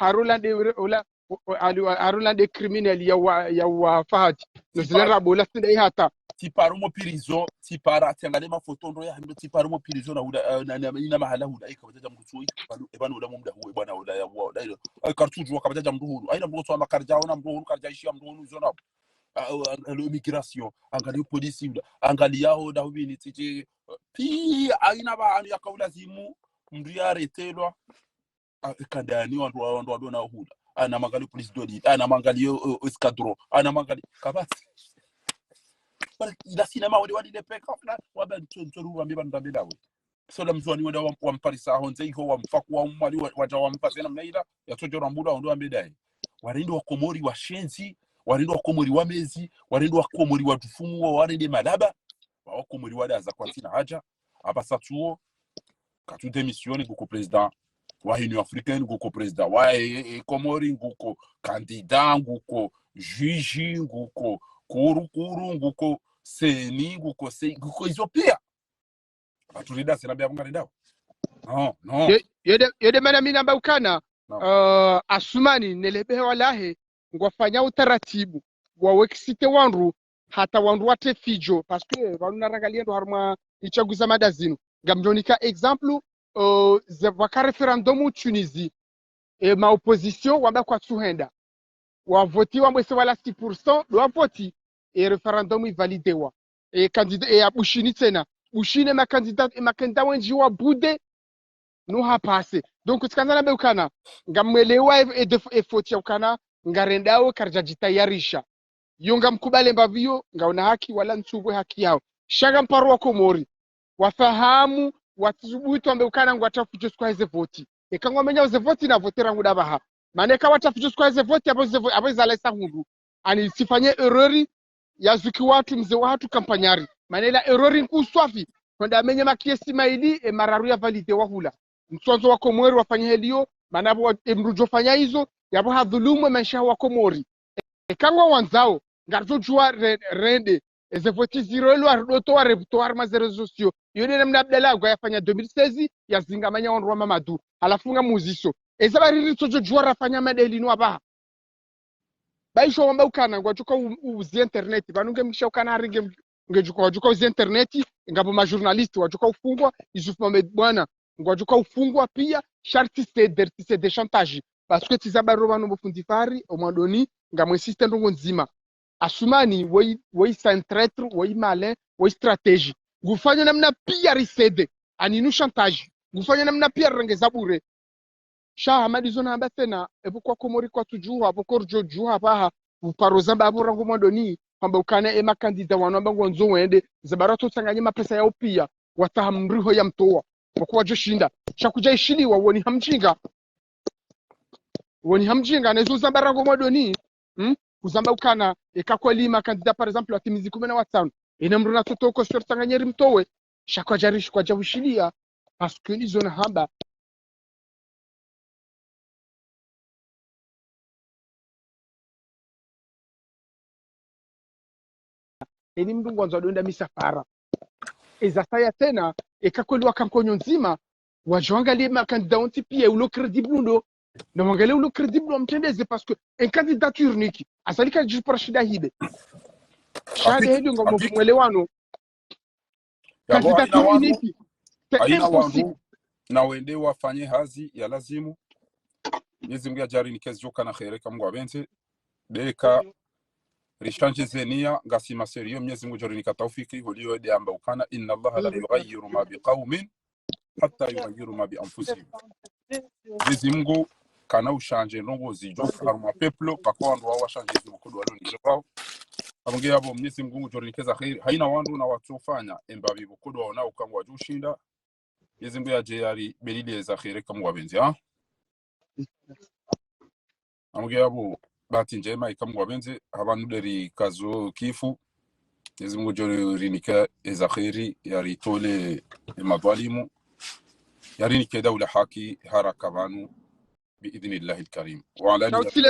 harulande criminal ya wa Fahad nozilera bola sinde hata tiparumo pirizo tipara tiangale mafoto ndo ya hando tiparumo pirizo na ina mahala huda ikabajaja mrutsui ebana uda mumda huwe bwana uda ya wa uda kartuju wakabajaja mruhuru aina mrutswa makarjao na mruhuru karjaishia mruhuru zona l'immigration angalia polisi uda angalia ho da hubini tije pi aina ba ya kaula zimu mndu ya retelwa kandani wando na huda ana mangali police dodi ana mangali escadron ana mangali kabati ila sinema wadi de peka na waba ntoro wa mbeba ndambela we so la mzwani wada wa mparisa honze iko wa mfaku wa mwali waja wa mpasena mnaida ya tojora mbuda ndo ambedai warendo wa Komori wa shenzi warendo wa Komori wa mezi warendo wa Komori wa tufumu wa warende malaba wa Komori wada za kwa tina haja abasa tuo katu demisioni guko president wa Union Africaine guko president wa Komori guko candidat guko juge guko kuru nguko seni nguko Ethiopia aturida sena bya bungare dawo no yede mana mina mbukana Asumani nelebe walahe ngwafanya utaratibu wa wekisite wanru hata wanru wate fijo parce que wanuna rangalia ndo harma ichaguza madazino gamjonika exemple zevaka referendum Tunisie et ma opposition wamba kwa tuhenda wa voti wa mwese wala 6% do voti et referendum ivalidewa et candidat et abushini tena bushine ma candidat wenji wa bude no ha passe donc tsikana be ukana ngamwelewa e foti ukana ngarendao karjajita yarisha yonga mkubale mbavio ngaona haki wala nsubwe haki yao shaga mparo wa Komori wafahamu watubutu ambe ukana ngwatafujo kwa hizo voti ekangwa menya ze voti na votera ngudabaha maneka watafujo kwa hizo voti abo zalesa hundu ani sifanye errori yazuki watu mze watu kampanyari manela errori nkuswafi kwenda amenye makiesi maili e mararu ya valide wahula msonzo wa Komori wafanye helio manabo mrujo fanya hizo yabo hadhulumu maisha wa Komori ekangwa wanzao ngarzo jua rende ze voti zero elo ardoto wa rebutoar mazero sosio yone namna Abdallah gwa yafanya 2016 yazinga manya onrwa Mamadu alafunga muziso ezabari tojo jua rafanya madeli no abaha baisho wamba ukana ngwajuka uzi internet banunge msha ukana ringe ngejuka wajuka uzi internet ngabo ma journalist wajuka ufungwa Yusuf Mohamed bwana ngwajuka ufungwa pia sharti c'est de chantage parce que tizabaro bano bofundifari omwadoni ngamwe system ndongo nzima Asumani woi centretre woi malin woi stratégie gufanya namna pia risede aninu chantage gufanya namna pia rengeza bure sha Hamadi zona abasena ebukwa Komori kwa tujuha abukorjo juha baha uparoza babu rangu mwadoni kwamba ukana ema kandida wanu ambango nzo wende zabarato tsanganye mapesa yao pia watahamriho ya mtoa kwa joshinda shakuja ishiliwa woni hamjinga anazo zambarango modoni kuzamba ukana ekakwelima kandida par exemple atimizi 15 ina mruna totoko sur tanganyeri mtowe shakajarish kwa jawushilia parce que ni zona hamba eni mdungu wanzo adonda misafara ezasaya tena ekakwelwa kamkonyo nzima wajoangalie makandida onti pia ulo credible ndo na wangalie ulo credible mtendeze parce que en candidature niki asalika jipora shida hibe shade hedi ngo mwelewano yabo candidature niki c'est aina impossible wandu na wende wafanye hazi ya lazimu Mwenyezi Mungu ajari nikezi joka na khair kama ngwabenze beka rishanje zenia ngasima serio Mwenyezi Mungu jari nikataufiki hulio de amba ukana inna Allah la yughayyiru ma biqaumin hatta yughayyiru ma bi anfusihim. Mwenyezi Mungu kana ushanje ndongo zijo haruma peplo pakondo wa washanje zimukodo waloni jao abonge abo Mwenyezi Mungu jari nikeza khair haina wandu na watu fanya embabi bukodo waona ukangwa jushinda Mwenyezi Mungu ajari belile za khair kama ngwabenze Amge abo bahati njema ikamwa benze habanuderi kazo kifu Mwenyezi Mungu jori rinika ezakhiri yari tole madwalimu yari nikeda ula haki haraka banu باذن الله الكريم وعلى